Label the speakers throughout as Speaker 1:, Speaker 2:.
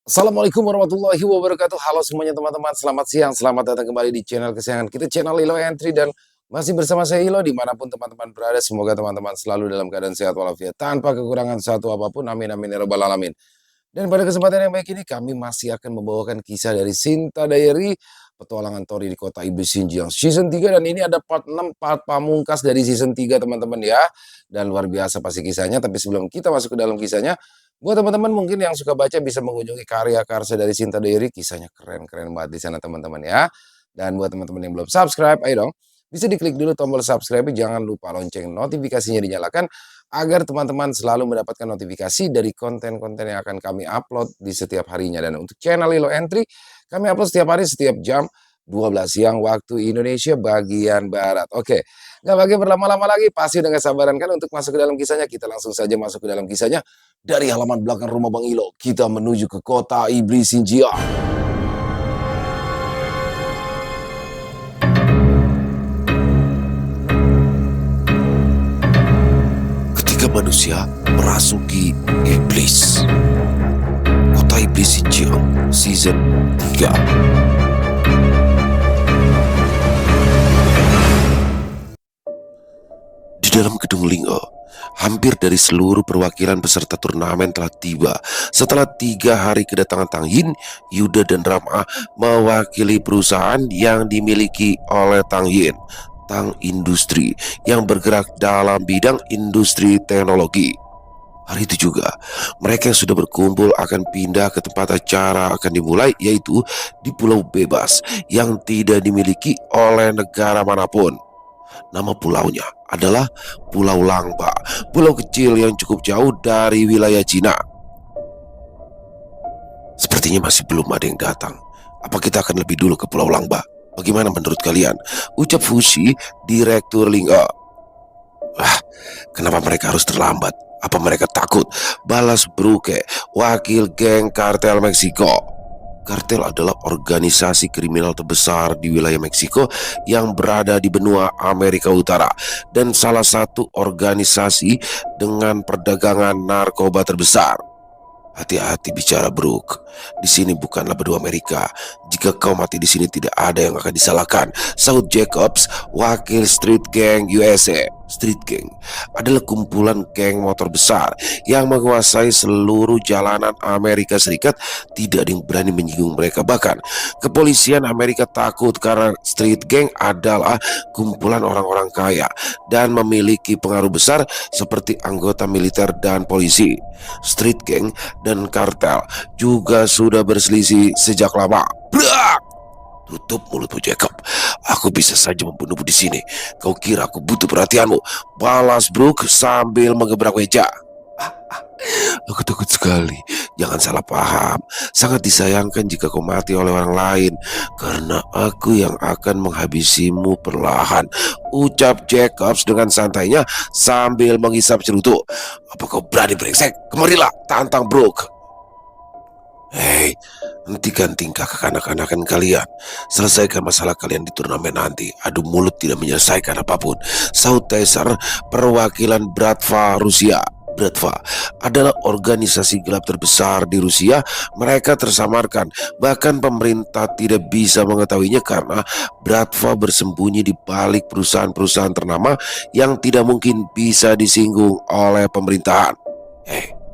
Speaker 1: Assalamualaikum warahmatullahi wabarakatuh. Halo semuanya teman-teman, selamat siang, selamat datang kembali di channel kesayangan kita, channel Ilo Entry, dan masih bersama saya Ilo dimanapun teman-teman berada. Semoga teman-teman selalu dalam keadaan sehat walafiat, tanpa kekurangan satu apapun, amin amin ya rabbal alamin. Dan pada kesempatan yang baik ini kami masih akan membawakan kisah dari Sinta Diary, petualangan Tori di kota iblis Xinjiang season 3, dan ini ada part 6, part pamungkas dari season 3 teman-teman ya. Dan luar biasa pasti kisahnya, tapi sebelum kita masuk ke dalam kisahnya, buat teman-teman mungkin yang suka baca bisa mengunjungi karya karsa dari Sinta Diary, kisahnya keren-keren banget di sana teman-teman ya. Dan buat teman-teman yang belum subscribe, ayo dong, bisa diklik dulu tombol subscribe, jangan lupa lonceng notifikasinya dinyalakan agar teman-teman selalu mendapatkan notifikasi dari konten-konten yang akan kami upload di setiap harinya. Dan untuk channel Ilo Entry, kami upload setiap hari setiap jam 12 siang waktu Indonesia bagian Barat. Oke, nggak lagi berlama-lama lagi, pasti dengan sabaran kan untuk masuk ke dalam kisahnya. Kita langsung saja masuk ke dalam kisahnya. Dari halaman belakang rumah Bang Ilo, kita menuju ke kota iblis Xinjiang. Ketika manusia merasuki iblis. Kota iblis Xinjiang season 3. Di dalam gedung Ling'e, hampir dari seluruh perwakilan peserta turnamen telah tiba setelah 3 hari kedatangan Tang Yin, Yuda, dan Rama mewakili perusahaan yang dimiliki oleh Tang Yin, Tang Industri, yang bergerak dalam bidang industri teknologi. Hari itu juga, mereka yang sudah berkumpul akan pindah ke tempat acara akan dimulai, yaitu di Pulau Bebas yang tidak dimiliki oleh negara manapun. Nama pulaunya adalah Pulau Langba, pulau kecil yang cukup jauh dari wilayah Cina. Sepertinya masih belum ada yang datang. Apa kita akan lebih dulu ke Pulau Langba? Bagaimana menurut kalian? Ucap Fushi, direktur Ling'e. Kenapa mereka harus terlambat? Apa mereka takut? Balas Bruke, wakil geng kartel Meksiko. Kartel adalah organisasi kriminal terbesar di wilayah Meksiko yang berada di benua Amerika Utara dan salah satu organisasi dengan perdagangan narkoba terbesar. Hati-hati bicara, Brook. Di sini bukanlah benua Amerika. Jika kau mati di sini tidak ada yang akan disalahkan, sahut Jacobs, wakil Street Gang USA. Street Gang adalah kumpulan geng motor besar yang menguasai seluruh jalanan Amerika Serikat. Tidak ada yang berani menyinggung mereka. Bahkan kepolisian Amerika takut karena Street Gang adalah kumpulan orang-orang kaya dan memiliki pengaruh besar seperti anggota militer dan polisi. Street Gang dan kartel juga sudah berselisih sejak lama. Brak! Tutup mulutmu, Jacob. Aku bisa saja membunuhmu di sini. Kau kira aku butuh perhatianmu? Balas Brook sambil menggebrak meja. Aku takut sekali. Jangan salah paham. Sangat disayangkan jika kau mati oleh orang lain, karena aku yang akan menghabisimu perlahan, ucap Jacobs dengan santainya sambil menghisap cerutu. Apa kau berani brengsek? Kemarilah, tantang Brook. Hei, hentikan tingkah kekanak-kanakan kalian. Selesaikan masalah kalian di turnamen nanti. Adu mulut tidak menyelesaikan apapun, sahut Taser, perwakilan Bratva Rusia. Bratva adalah organisasi gelap terbesar di Rusia. Mereka tersamarkan, bahkan pemerintah tidak bisa mengetahuinya karena Bratva bersembunyi di balik perusahaan-perusahaan ternama yang tidak mungkin bisa disinggung oleh pemerintahan.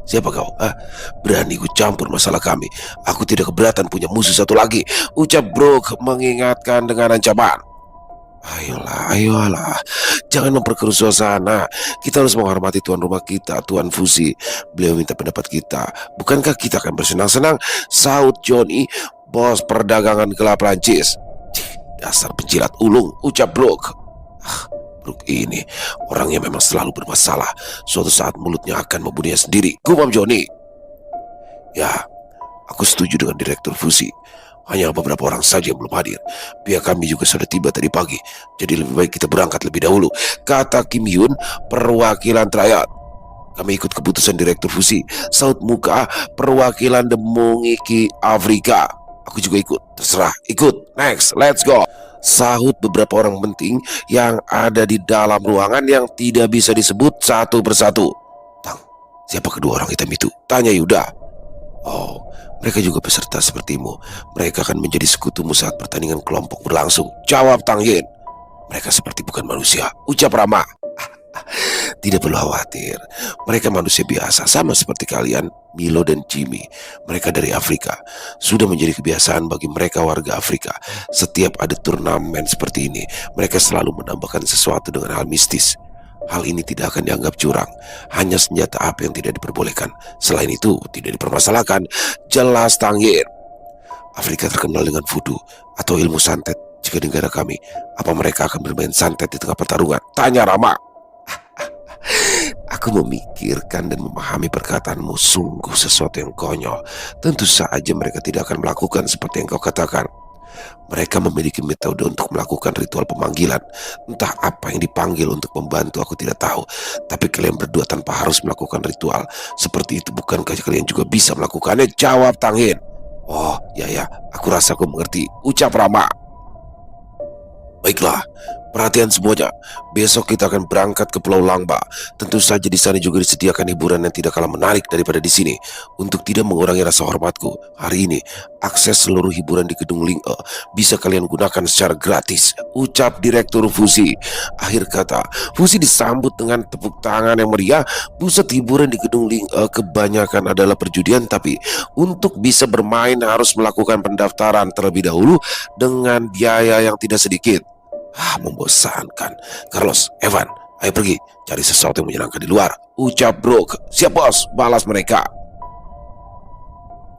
Speaker 1: Siapa kau? Berani ku campur masalah kami? Aku tidak keberatan punya musuh satu lagi, ucap Brook mengingatkan dengan ancaman. Ayolah, jangan memperkeruh suasana. Kita harus menghormati tuan rumah kita, Tuan Fushi. Beliau minta pendapat kita. Bukankah kita akan bersenang-senang? Sahut Johnny, bos perdagangan gelap Prancis. Dasar penjilat ulung, ucap Brook. Brook ini orangnya memang selalu bermasalah. Suatu saat mulutnya akan membunuhnya sendiri, gumam Johnny. Ya, aku setuju dengan Direktur Fushi. Hanya beberapa orang saja yang belum hadir. Pihak kami juga sudah tiba tadi pagi, jadi lebih baik kita berangkat lebih dahulu, kata Kim Yun, perwakilan Triad. Kami ikut keputusan Direktur Fushi, saut Muka, perwakilan Demungiki Afrika. Aku juga ikut, terserah, ikut, next, let's go, sahut beberapa orang penting yang ada di dalam ruangan yang tidak bisa disebut satu persatu. Tang, siapa kedua orang hitam itu? Tanya Yuda. Oh, Mereka juga peserta sepertimu. Mereka akan menjadi sekutumu saat pertandingan kelompok berlangsung. Jawab Tang Yin. Mereka seperti bukan manusia, ucap Rama. Tidak perlu khawatir. Mereka manusia biasa, sama seperti kalian, Milo dan Jimmy. Mereka dari Afrika. Sudah menjadi kebiasaan bagi mereka warga Afrika. Setiap ada turnamen seperti ini, mereka selalu menambahkan sesuatu dengan hal mistis. Hal ini tidak akan dianggap curang. Hanya senjata api yang tidak diperbolehkan. Selain itu, tidak dipermasalahkan. Jelas Tang Yin. Afrika terkenal dengan voodoo atau ilmu santet. Jika di negara kami, apa mereka akan bermain santet di tengah pertarungan? Tanya Rama. Aku memikirkan dan memahami perkataanmu, sungguh sesuatu yang konyol. Tentu saja mereka tidak akan melakukan seperti yang kau katakan. Mereka memiliki metode untuk melakukan ritual pemanggilan. Entah apa yang dipanggil untuk membantu aku tidak tahu. Tapi kalian berdua tanpa harus melakukan ritual seperti itu, bukankah kalian juga bisa melakukannya? Jawab Tang Yin. Oh ya, aku rasa aku mengerti, ucap Rama. Baiklah, perhatian semuanya. Besok kita akan berangkat ke Pulau Langba. Tentu saja di sana juga disediakan hiburan yang tidak kalah menarik daripada di sini. Untuk tidak mengurangi rasa hormatku, hari ini akses seluruh hiburan di Gedung Ling E bisa kalian gunakan secara gratis, ucap Direktur Fusi. Akhir kata, Fusi disambut dengan tepuk tangan yang meriah. Pusat hiburan di Gedung Ling E kebanyakan adalah perjudian, tapi untuk bisa bermain harus melakukan pendaftaran terlebih dahulu dengan biaya yang tidak sedikit. Membosankan. Carlos, Evan, ayo pergi cari sesuatu yang menyenangkan di luar, ucap Brooke. Siap bos, balas mereka.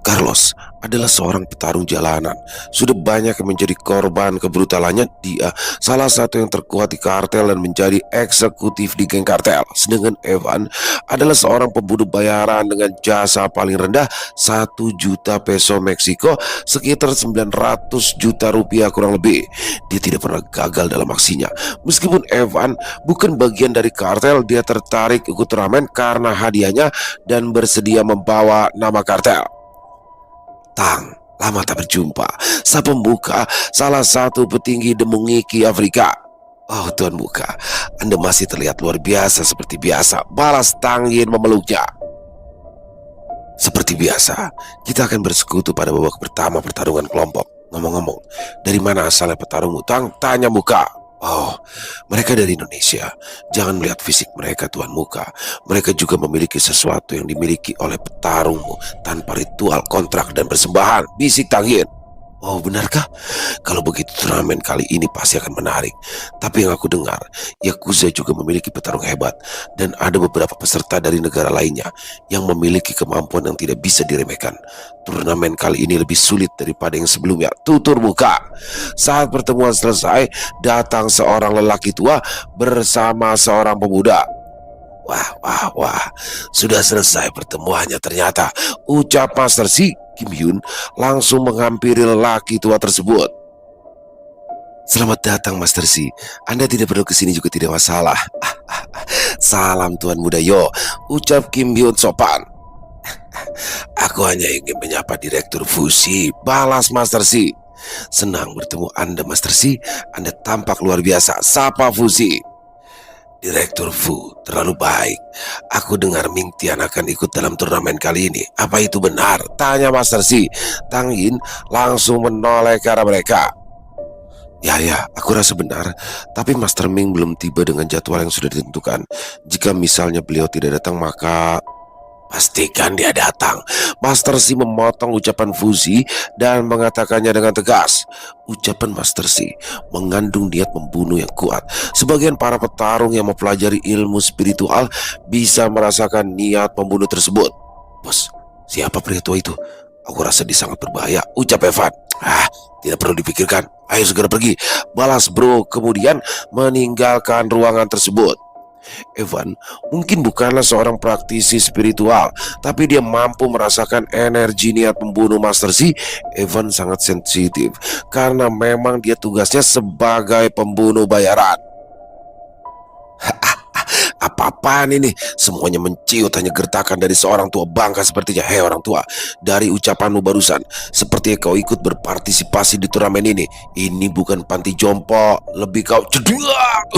Speaker 1: Carlos adalah seorang petarung jalanan. Sudah banyak yang menjadi korban kebrutalannya. Dia salah satu yang terkuat di kartel dan menjadi eksekutif di geng kartel. Sedangkan Evan adalah seorang pembunuh bayaran dengan jasa paling rendah 1 juta peso Meksiko, sekitar 900 juta rupiah kurang lebih. Dia tidak pernah gagal dalam aksinya. Meskipun Evan bukan bagian dari kartel, dia tertarik ikut turnamen karena hadiahnya dan bersedia membawa nama kartel. Tang, lama tak berjumpa. Sang pembuka, salah satu petinggi Demungiki Afrika. Oh Tuan Muka, Anda masih terlihat luar biasa seperti biasa, balas Tang Yin memeluknya. Seperti biasa, kita akan bersekutu pada babak pertama pertarungan kelompok. Ngomong-ngomong, dari mana asalnya petarungmu, Tang? Tanya Muka. Oh, mereka dari Indonesia. Jangan melihat fisik mereka, Tuan Muka. Mereka juga memiliki sesuatu yang dimiliki oleh petarungmu tanpa ritual, kontrak, dan persembahan, bisik Tang Yin. Oh benarkah? Kalau begitu turnamen kali ini pasti akan menarik. Tapi yang aku dengar, Yakuza juga memiliki petarung hebat. Dan ada beberapa peserta dari negara lainnya yang memiliki kemampuan yang tidak bisa diremehkan. Turnamen kali ini lebih sulit daripada yang sebelumnya, tutur Muka. Saat pertemuan selesai, datang seorang lelaki tua bersama seorang pemuda. Wah, sudah selesai pertemuannya ternyata, ucap Master Si. Kim Hyun langsung menghampiri lelaki tua tersebut. Selamat datang Master Si. Anda tidak perlu kesini juga tidak masalah. Salam Tuan Muda Yo, ucap Kim Hyun sopan. Aku hanya ingin menyapa Direktur Fusi, balas Master Si. Senang bertemu Anda Master Si. Anda tampak luar biasa, sapa Fusi. Direktur Fu, terlalu baik. Aku dengar Ming Tian akan ikut dalam turnamen kali ini. Apa itu benar? Tanya Master Si. Tang Yin langsung menoleh ke arah mereka. Ya, aku rasa benar. Tapi Master Ming belum tiba dengan jadwal yang sudah ditentukan. Jika misalnya beliau tidak datang, maka pastikan dia datang. Master Si memotong ucapan Fuzi dan mengatakannya dengan tegas. Ucapan Master Si mengandung niat membunuh yang kuat. Sebagian para petarung yang mempelajari ilmu spiritual bisa merasakan niat membunuh tersebut. Bos, siapa pria tua itu? Aku rasa dia sangat berbahaya, ucap Evan. Tidak perlu dipikirkan. Ayo segera pergi, balas Bro, kemudian meninggalkan ruangan tersebut. Evan mungkin bukanlah seorang praktisi spiritual, tapi dia mampu merasakan energi niat membunuh Master Si. Evan sangat sensitif karena memang dia tugasnya sebagai pembunuh bayaran. Apa-apaan ini? Semuanya menciut hanya gertakan dari seorang tua bangka sepertinya. Hei orang tua, dari ucapanmu barusan, sepertinya kau ikut berpartisipasi di turnamen ini. Ini bukan panti jompo, lebih kau cedua.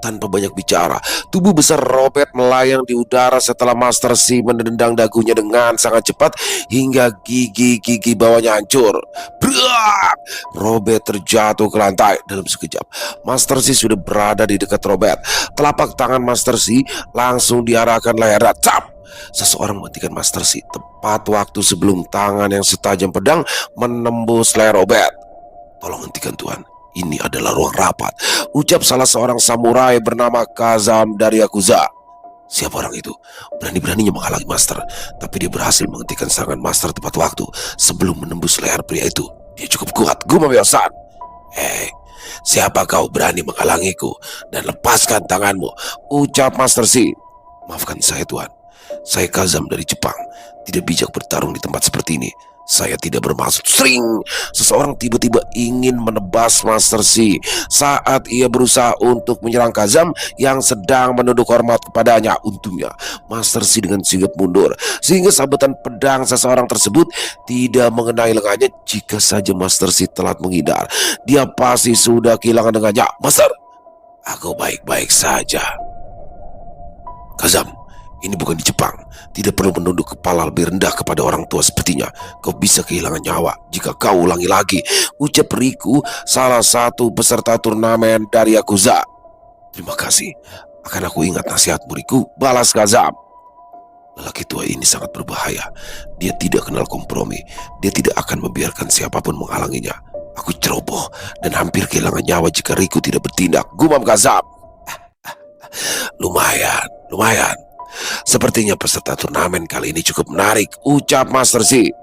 Speaker 1: Tanpa banyak bicara, tubuh besar Robert melayang di udara setelah Master C menendang dagunya dengan sangat cepat hingga gigi-gigi bawahnya hancur. Brak! Robert terjatuh ke lantai dalam sekejap. Master C sudah berada di dekat Robert. Telapak tangan Master C langsung diarahkan lehernya. Cap! Seseorang menghentikan Master C tepat waktu sebelum tangan yang setajam pedang menembus leher Robert. Tolong hentikan Tuan, ini adalah ruang rapat, ucap salah seorang samurai bernama Kazam dari Yakuza. Siapa orang itu? Berani-beraninya menghalangi Master, tapi dia berhasil menghentikan serangan Master tepat waktu sebelum menembus leher pria itu. Dia cukup kuat, Gumabeosan. Hei, siapa kau berani menghalangiku? Dan lepaskan tanganmu, ucap Master C. Maafkan saya Tuan, saya Kazam dari Jepang. Tidak bijak bertarung di tempat seperti ini. Saya tidak bermaksud. Sering seseorang tiba-tiba ingin menebas Master C saat ia berusaha untuk menyerang Kazam yang sedang menunduk hormat kepadanya. Untungnya Master C dengan sigap mundur sehingga sabetan pedang seseorang tersebut tidak mengenai lengannya. Jika saja Master C telat menghindar, dia pasti sudah kehilangan dengannya. Master, aku baik-baik saja. Kazam, ini bukan di Jepang. Tidak perlu menunduk kepala lebih rendah kepada orang tua sepertinya. Kau bisa kehilangan nyawa jika kau ulangi lagi, ucap Riku, salah satu peserta turnamen dari Yakuza. Terima kasih, akan aku ingat nasihatmu Riku, balas Kazam. Lelaki tua ini sangat berbahaya. Dia tidak kenal kompromi. Dia tidak akan membiarkan siapapun menghalanginya. Aku ceroboh dan hampir kehilangan nyawa jika Riku tidak bertindak, gumam Kazam. Lumayan. Sepertinya peserta turnamen kali ini cukup menarik, ucap Master C.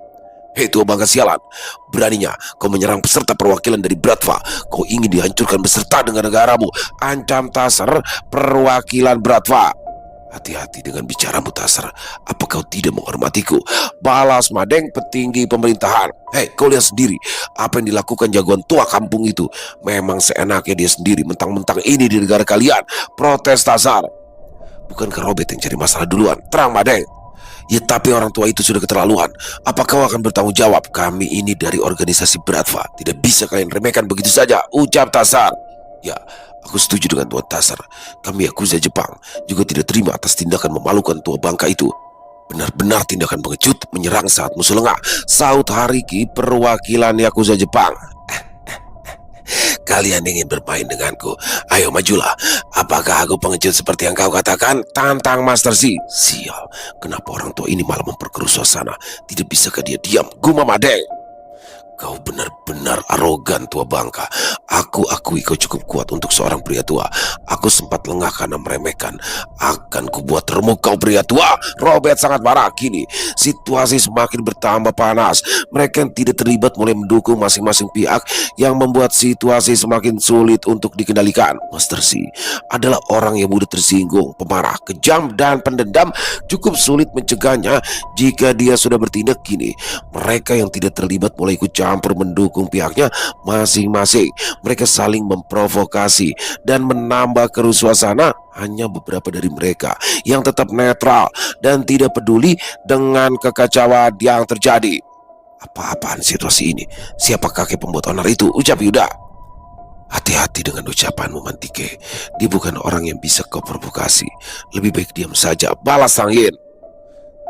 Speaker 1: Hei tua bangka sialan, beraninya kau menyerang peserta perwakilan dari Bratva. Kau ingin dihancurkan beserta dengan negaramu, ancam Taser perwakilan Bratva. Hati-hati dengan bicaramu Taser, apa kau tidak menghormatiku? Balas Madeng petinggi pemerintahan. Hei, kau lihat sendiri apa yang dilakukan jagoan tua kampung itu. Memang seenaknya dia sendiri, mentang-mentang ini di negara kalian, protes Taser. Bukankah Robert yang cari masalah duluan? Terang Madeng. Ya tapi orang tua itu sudah keterlaluan. Apa kau akan bertanggung jawab? Kami ini dari organisasi Bratva, tidak bisa kalian remehkan begitu saja, ucap Taser. Ya, aku setuju dengan Tuan Taser. Kami Yakuza Jepang juga tidak terima atas tindakan memalukan tua bangka itu. Benar-benar tindakan pengecut menyerang saat musuh lengah, saut Hariki perwakilan Yakuza Jepang. Kalian ingin bermain denganku? Ayo majulah. Apakah aku pengecut seperti yang kau katakan? Tantang Master C. Sial, kenapa orang tua ini malah memperkeruh suasana? Tidak bisakah dia diam? Gumam Madeng. Kau benar-benar arogan tua bangka. Aku akui kau cukup kuat untuk seorang pria tua. Aku sempat lengah karena meremehkan. Akan kubuat remuk kau pria tua. Robert sangat marah. Kini situasi semakin bertambah panas. Mereka yang tidak terlibat mulai mendukung masing-masing pihak, yang membuat situasi semakin sulit untuk dikendalikan. Master C adalah orang yang mudah tersinggung, pemarah, kejam, dan pendendam. Cukup sulit mencegahnya jika dia sudah bertindak. Kini mereka yang tidak terlibat mulai ikut campur mendukung pihaknya masing-masing. Mereka saling memprovokasi dan menambah keruh suasana. Hanya beberapa dari mereka yang tetap netral dan tidak peduli dengan kekacauan yang terjadi. Apa-apaan situasi ini? Siapa kakek pembuat onar itu? Ucap Yuda. Hati-hati dengan ucapanmu Mantike. Dia bukan orang yang bisa kau provokasi. Lebih baik diam saja, balas Sang Yin.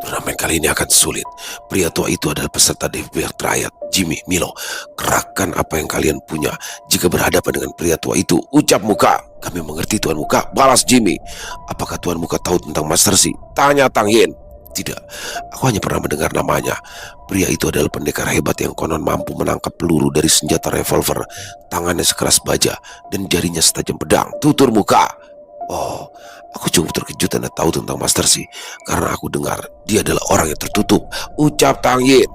Speaker 1: Turnamen kali ini akan sulit. Pria tua itu adalah peserta DPR Triad. Jimmy, Milo, kerahkan apa yang kalian punya jika berhadapan dengan pria tua itu, ucap Muka. Kami mengerti Tuan Muka, balas Jimmy. Apakah Tuan Muka tahu tentang Master C? Tanya Tang Yin. Tidak, aku hanya pernah mendengar namanya. Pria itu adalah pendekar hebat yang konon mampu menangkap peluru dari senjata revolver. Tangannya sekeras baja dan jarinya setajam pedang, tutur Muka. Oh, aku cukup terkejut Anda tahu tentang Master C, karena aku dengar dia adalah orang yang tertutup, ucap Tang Yin.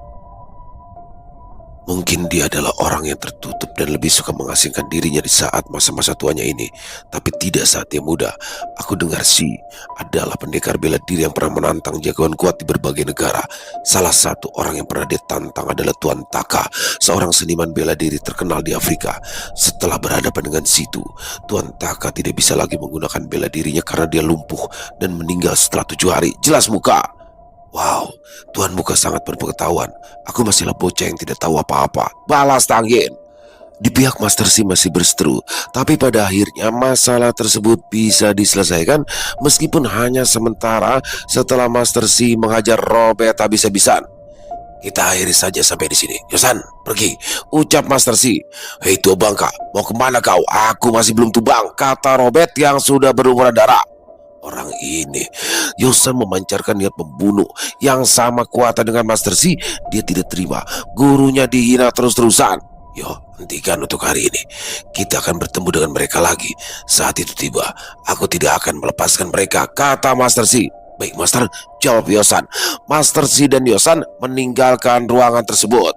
Speaker 1: Mungkin dia adalah orang yang tertutup dan lebih suka mengasingkan dirinya di saat masa-masa tuanya ini. Tapi tidak saat dia muda. Aku dengar Si adalah pendekar bela diri yang pernah menantang jagoan kuat di berbagai negara. Salah satu orang yang pernah dia tantang adalah Tuan Taka, seorang seniman bela diri terkenal di Afrika. Setelah berhadapan dengan Situ, Tuan Taka tidak bisa lagi menggunakan bela dirinya karena dia lumpuh dan meninggal setelah 7 hari. Jelas muka. Wow, Tuan Muka sangat berpengetahuan. Aku masihlah bocah yang tidak tahu apa-apa. Balas Tanggin. Di pihak Master Si masih berseteru, tapi pada akhirnya masalah tersebut bisa diselesaikan meskipun hanya sementara setelah Master Si menghajar Robert habis-habisan. Kita akhiri saja sampai di sini. Yosan, pergi. Ucap Master Si. Hei tua bangka, mau kemana kau? Aku masih belum tubang, kata Robert yang sudah berumuran darah. Orang ini, Yosan memancarkan niat membunuh yang sama kuatnya dengan Master Si. Dia tidak terima gurunya dihina terus-terusan. Yo, hentikan untuk hari ini. Kita akan bertemu dengan mereka lagi. Saat itu tiba, aku tidak akan melepaskan mereka, kata Master Si. Baik Master, jawab Yosan. Master Si dan Yosan meninggalkan ruangan tersebut.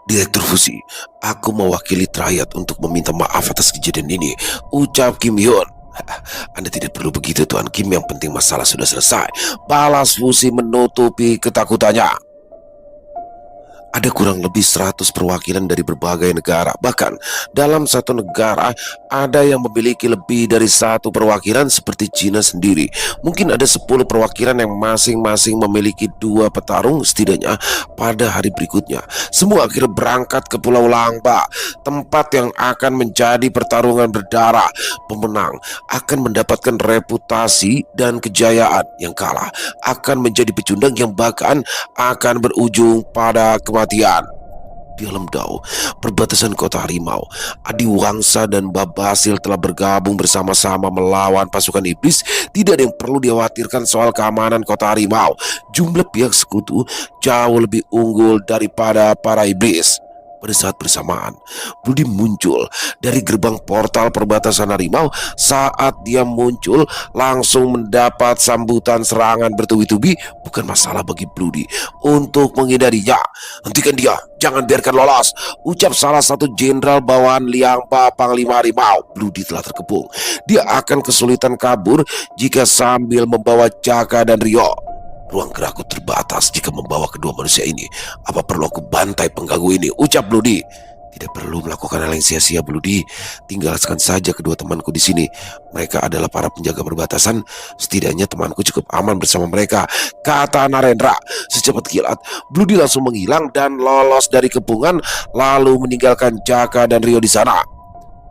Speaker 1: Direktur Fusi, aku mewakili Triad untuk meminta maaf atas kejadian ini, ucap Kim Hyun. Anda tidak perlu begitu Tuan Kim, yang penting masalah sudah selesai, balas Fusi menutupi ketakutannya. Ada kurang lebih 100 perwakilan dari berbagai negara. Bahkan dalam satu negara ada yang memiliki lebih dari satu perwakilan seperti Cina sendiri. Mungkin ada 10 perwakilan yang masing-masing memiliki 2 petarung setidaknya pada hari berikutnya. Semua akhirnya berangkat ke Pulau Langba, tempat yang akan menjadi pertarungan berdarah. Pemenang akan mendapatkan reputasi dan kejayaan, yang kalah akan menjadi pecundang yang bahkan akan berujung pada kematian. Di Lemdau, perbatasan kota harimau, Adiwangsa dan Babasil telah bergabung bersama-sama melawan pasukan iblis. Tidak ada yang perlu dikhawatirkan soal keamanan kota harimau. Jumlah pihak sekutu jauh lebih unggul daripada para iblis. Pada saat bersamaan, Bloody muncul dari gerbang portal perbatasan harimau. Saat dia muncul, langsung mendapat sambutan serangan bertubi-tubi. Bukan masalah bagi Bloody untuk menghindarinya. Hentikan dia, jangan biarkan lolos, ucap salah satu jenderal bawahan Liangba, Panglima Harimau. Bloody telah terkepung. Dia akan kesulitan kabur jika sambil membawa Jaka dan Rio. Ruang gerakku terbatas jika membawa kedua manusia ini. Apa perlu aku bantai pengganggu ini? Ucap Bloody. Tidak perlu melakukan hal yang sia-sia, Bloody. Tinggalkan saja kedua temanku di sini. Mereka adalah para penjaga perbatasan. Setidaknya temanku cukup aman bersama mereka, kata Narendra. Secepat kilat, Bloody langsung menghilang dan lolos dari kepungan, lalu meninggalkan Jaka dan Rio di sana.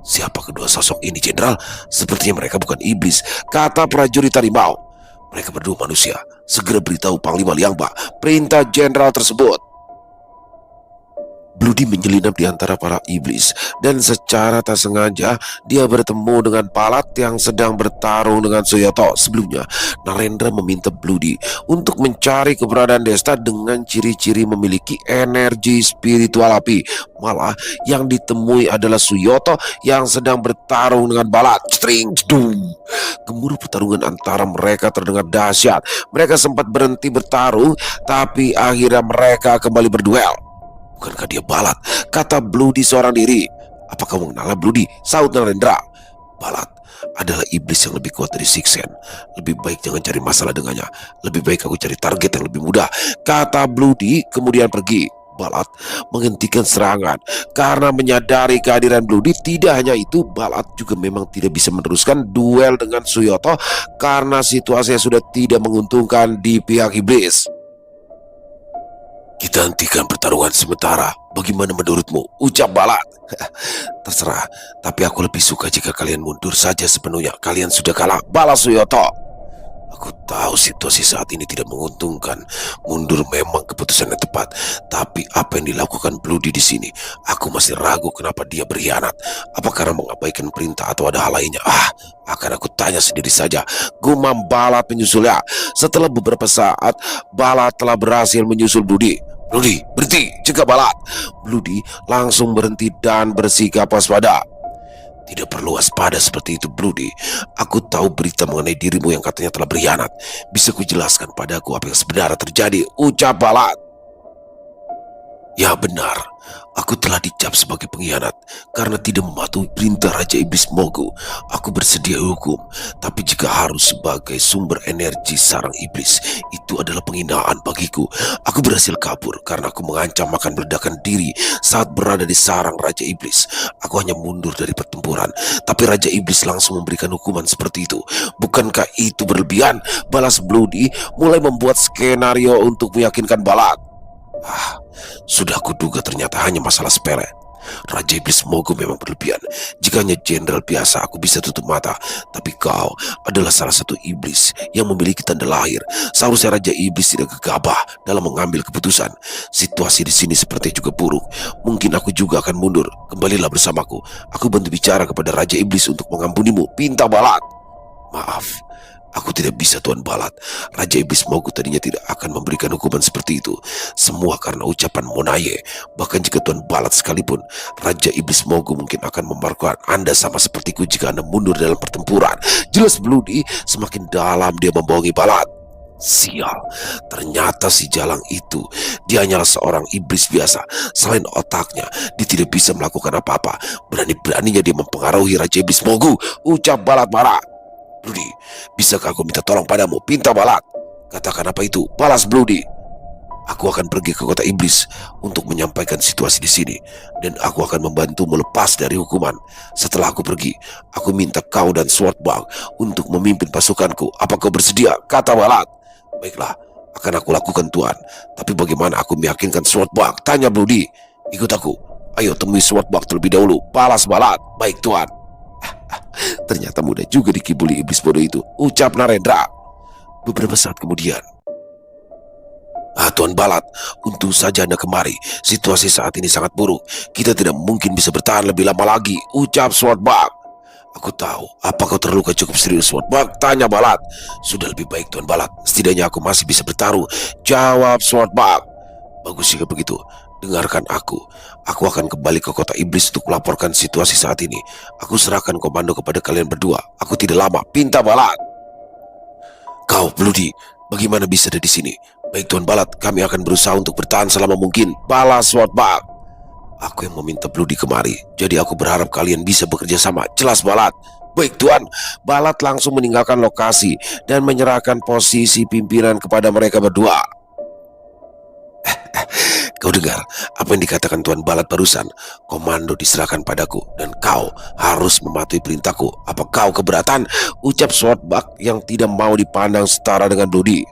Speaker 1: Siapa kedua sosok ini, Jenderal? Sepertinya mereka bukan iblis, kata prajurit harimau. Mereka berdua manusia. Segera beritahu Panglima Liangba perintah jenderal tersebut. Bloody menyelinap di antara para iblis, dan secara tak sengaja dia bertemu dengan Palat yang sedang bertarung dengan Suyoto. Sebelumnya, Narendra meminta Bloody untuk mencari keberadaan Desta dengan ciri-ciri memiliki energi spiritual api. Malah yang ditemui adalah Suyoto yang sedang bertarung dengan Balat. String, jedung. Gemuruh pertarungan antara mereka terdengar dahsyat. Mereka sempat berhenti bertarung, tapi akhirnya mereka kembali berduel. Bukankah dia Balat? Kata Bloody seorang diri. Apa kamu mengenal Bloody? Saud Narendra. Balat adalah iblis yang lebih kuat dari Sixen. Lebih baik jangan cari masalah dengannya. Lebih baik aku cari target yang lebih mudah, kata Bloody kemudian pergi. Balat menghentikan serangan karena menyadari kehadiran Bloody. Tidak hanya itu, Balat juga memang tidak bisa meneruskan duel dengan Suyoto karena situasinya sudah tidak menguntungkan di pihak iblis. Kita hentikan pertarungan sementara. Bagaimana menurutmu? Ucap Balat. Terserah, tapi aku lebih suka jika kalian mundur saja sepenuhnya. Kalian sudah kalah, balas Suyoto. Aku tahu situasi saat ini tidak menguntungkan. Mundur memang keputusan yang tepat. Tapi apa yang dilakukan Bloody di sini, aku masih ragu kenapa dia berkhianat. Apa karena mengabaikan perintah atau ada hal lainnya? Akan aku tanya sendiri saja, gumam Balat menyusulnya. Setelah beberapa saat, Balat telah berhasil menyusul Bloody. Bloody, berhenti, cegah Balat. Bloody langsung berhenti dan bersikap waspada. Tidak perlu waspada seperti itu, Bloody. Aku tahu berita mengenai dirimu yang katanya telah berkhianat. Bisa ku jelaskan padaku apa yang sebenarnya terjadi? Ucap Balat. Ya benar, aku telah dicap sebagai pengkhianat karena tidak mematuhi perintah Raja Iblis Mogu. Aku bersedia hukum, tapi jika harus sebagai sumber energi sarang iblis, itu adalah penghinaan bagiku. Aku berhasil kabur karena aku mengancam akan meledakan diri saat berada di sarang Raja Iblis. Aku hanya mundur dari pertempuran, tapi Raja Iblis langsung memberikan hukuman seperti itu. Bukankah itu berlebihan? Balas Bloody mulai membuat skenario untuk meyakinkan Balat. Sudah kuduga ternyata hanya masalah sepele. Raja Iblis Mogu memang berlebihan. Jika hanya jenderal biasa aku bisa tutup mata, tapi kau adalah salah satu iblis yang memiliki tanda lahir. Seharusnya Raja Iblis tidak gegabah dalam mengambil keputusan. Situasi di sini seperti juga buruk. Mungkin aku juga akan mundur. Kembalilah bersamaku. Aku bantu bicara kepada Raja Iblis untuk mengampunimu. Pinta Balat. Maaf, aku tidak bisa Tuan Balat. Raja Iblis Mogu tadinya tidak akan memberikan hukuman seperti itu. Semua karena ucapan Monaye. Bahkan jika Tuan Balat sekalipun, Raja Iblis Mogu mungkin akan memperlakukan Anda sama sepertiku jika Anda mundur dalam pertempuran. Jelas Bloody semakin dalam dia membohongi Balat. Sial, ternyata si Jalang itu, dia hanyalah seorang iblis biasa. Selain otaknya, dia tidak bisa melakukan apa-apa. Berani-beraninya dia mempengaruhi Raja Iblis Mogu. Ucap Balat marah. Bloody, bisakah aku minta tolong padamu? Pinta Balat. Katakan apa itu? Balas Bloody. Aku akan pergi ke kota iblis untuk menyampaikan situasi di sini, dan aku akan membantumu lepas dari hukuman. Setelah aku pergi, aku minta kau dan Swordbug untuk memimpin pasukanku. Apa kau bersedia? Kata Balat. Baiklah, akan aku lakukan Tuan. Tapi bagaimana aku meyakinkan Swordbug? Tanya Bloody. Ikut aku. Ayo temui Swordbug terlebih dahulu. Balas Balat. Baik Tuan. Ternyata mudah juga dikibuli iblis bodoh itu, ucap Narendra. Beberapa saat kemudian, Tuan Balat, untung saja Anda kemari. Situasi saat ini sangat buruk. Kita tidak mungkin bisa bertahan lebih lama lagi, ucap Swordbug. Aku tahu, apa kau terluka cukup serius, Swordbug? Tanya Balat. Sudah lebih baik Tuan Balat, setidaknya aku masih bisa bertaruh, jawab Swordbug. Bagus jika begitu. Dengarkan aku. Aku akan kembali ke kota iblis untuk melaporkan situasi saat ini. Aku serahkan komando kepada kalian berdua. Aku tidak lama. Pinta Balat. Kau, Bloody, bagaimana bisa ada di sini? Baik Tuan Balat, kami akan berusaha untuk bertahan selama mungkin. Balas Swordbug. Aku yang meminta Bloody kemari, jadi aku berharap kalian bisa bekerja sama. Jelas Balat. Baik Tuan. Balat langsung meninggalkan lokasi dan menyerahkan posisi pimpinan kepada mereka berdua. Kau dengar apa yang dikatakan Tuan Balat barusan? Komando diserahkan padaku dan kau harus mematuhi perintahku. Apa kau keberatan? Ucap Swordbug yang tidak mau dipandang setara dengan Bloody.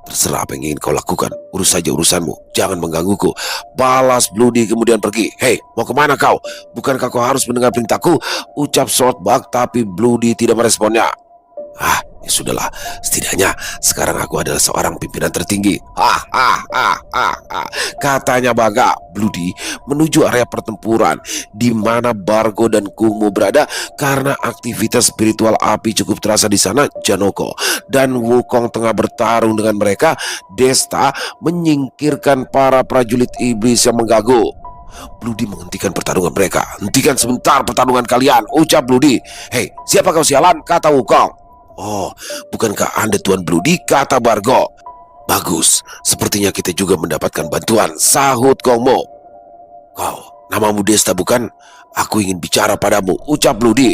Speaker 1: Terserah apa yang ingin kau lakukan. Urus saja urusanmu. Jangan menggangguku. Balas Bloody kemudian pergi. Hei, mau kemana kau? Bukankah kau harus mendengar perintahku? Ucap Swordbug, tapi Bloody tidak meresponnya. Ya sudahlah, setidaknya sekarang aku adalah seorang pimpinan tertinggi. Katanya Baga. Bloody menuju area pertempuran di mana Bargo dan Kungmo berada. Karena aktivitas spiritual api cukup terasa di sana, Janoko dan Wukong tengah bertarung dengan mereka. Desta menyingkirkan para prajurit iblis yang mengganggu. Bloody menghentikan pertarungan mereka. Hentikan sebentar pertarungan kalian, ucap Bloody. Hei, siapa kau sialan? Kata Wukong. Oh, bukankah Anda Tuan Bloody? Kata Bargo. Bagus, sepertinya kita juga mendapatkan bantuan, sahut Kongmo. Kau, namamu Desta bukan? Aku ingin bicara padamu, ucap Bloody.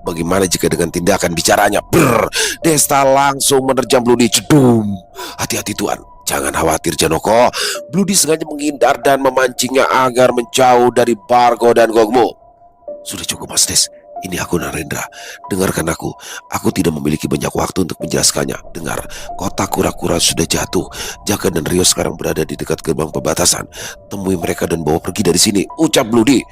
Speaker 1: Bagaimana jika dengan tindakan bicaranya? Brr, Desta langsung menerjang Bloody. Cedum. Hati-hati Tuan, jangan khawatir Janoko. Bloody sengaja menghindar dan memancingnya agar menjauh dari Bargo dan Kongmo. Sudah cukup Mas Des. Ini aku Narendra. Dengarkan aku. Aku tidak memiliki banyak waktu untuk menjelaskannya. Dengar, kota kura-kura sudah jatuh. Jaka dan Rio sekarang berada di dekat gerbang perbatasan. Temui mereka dan bawa pergi dari sini, ucap Bloody.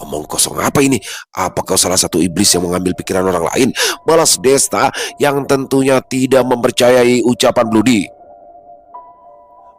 Speaker 1: Omong kosong apa ini? Apa kau salah satu iblis yang mengambil pikiran orang lain? Balas Desta yang tentunya tidak mempercayai ucapan Bloody.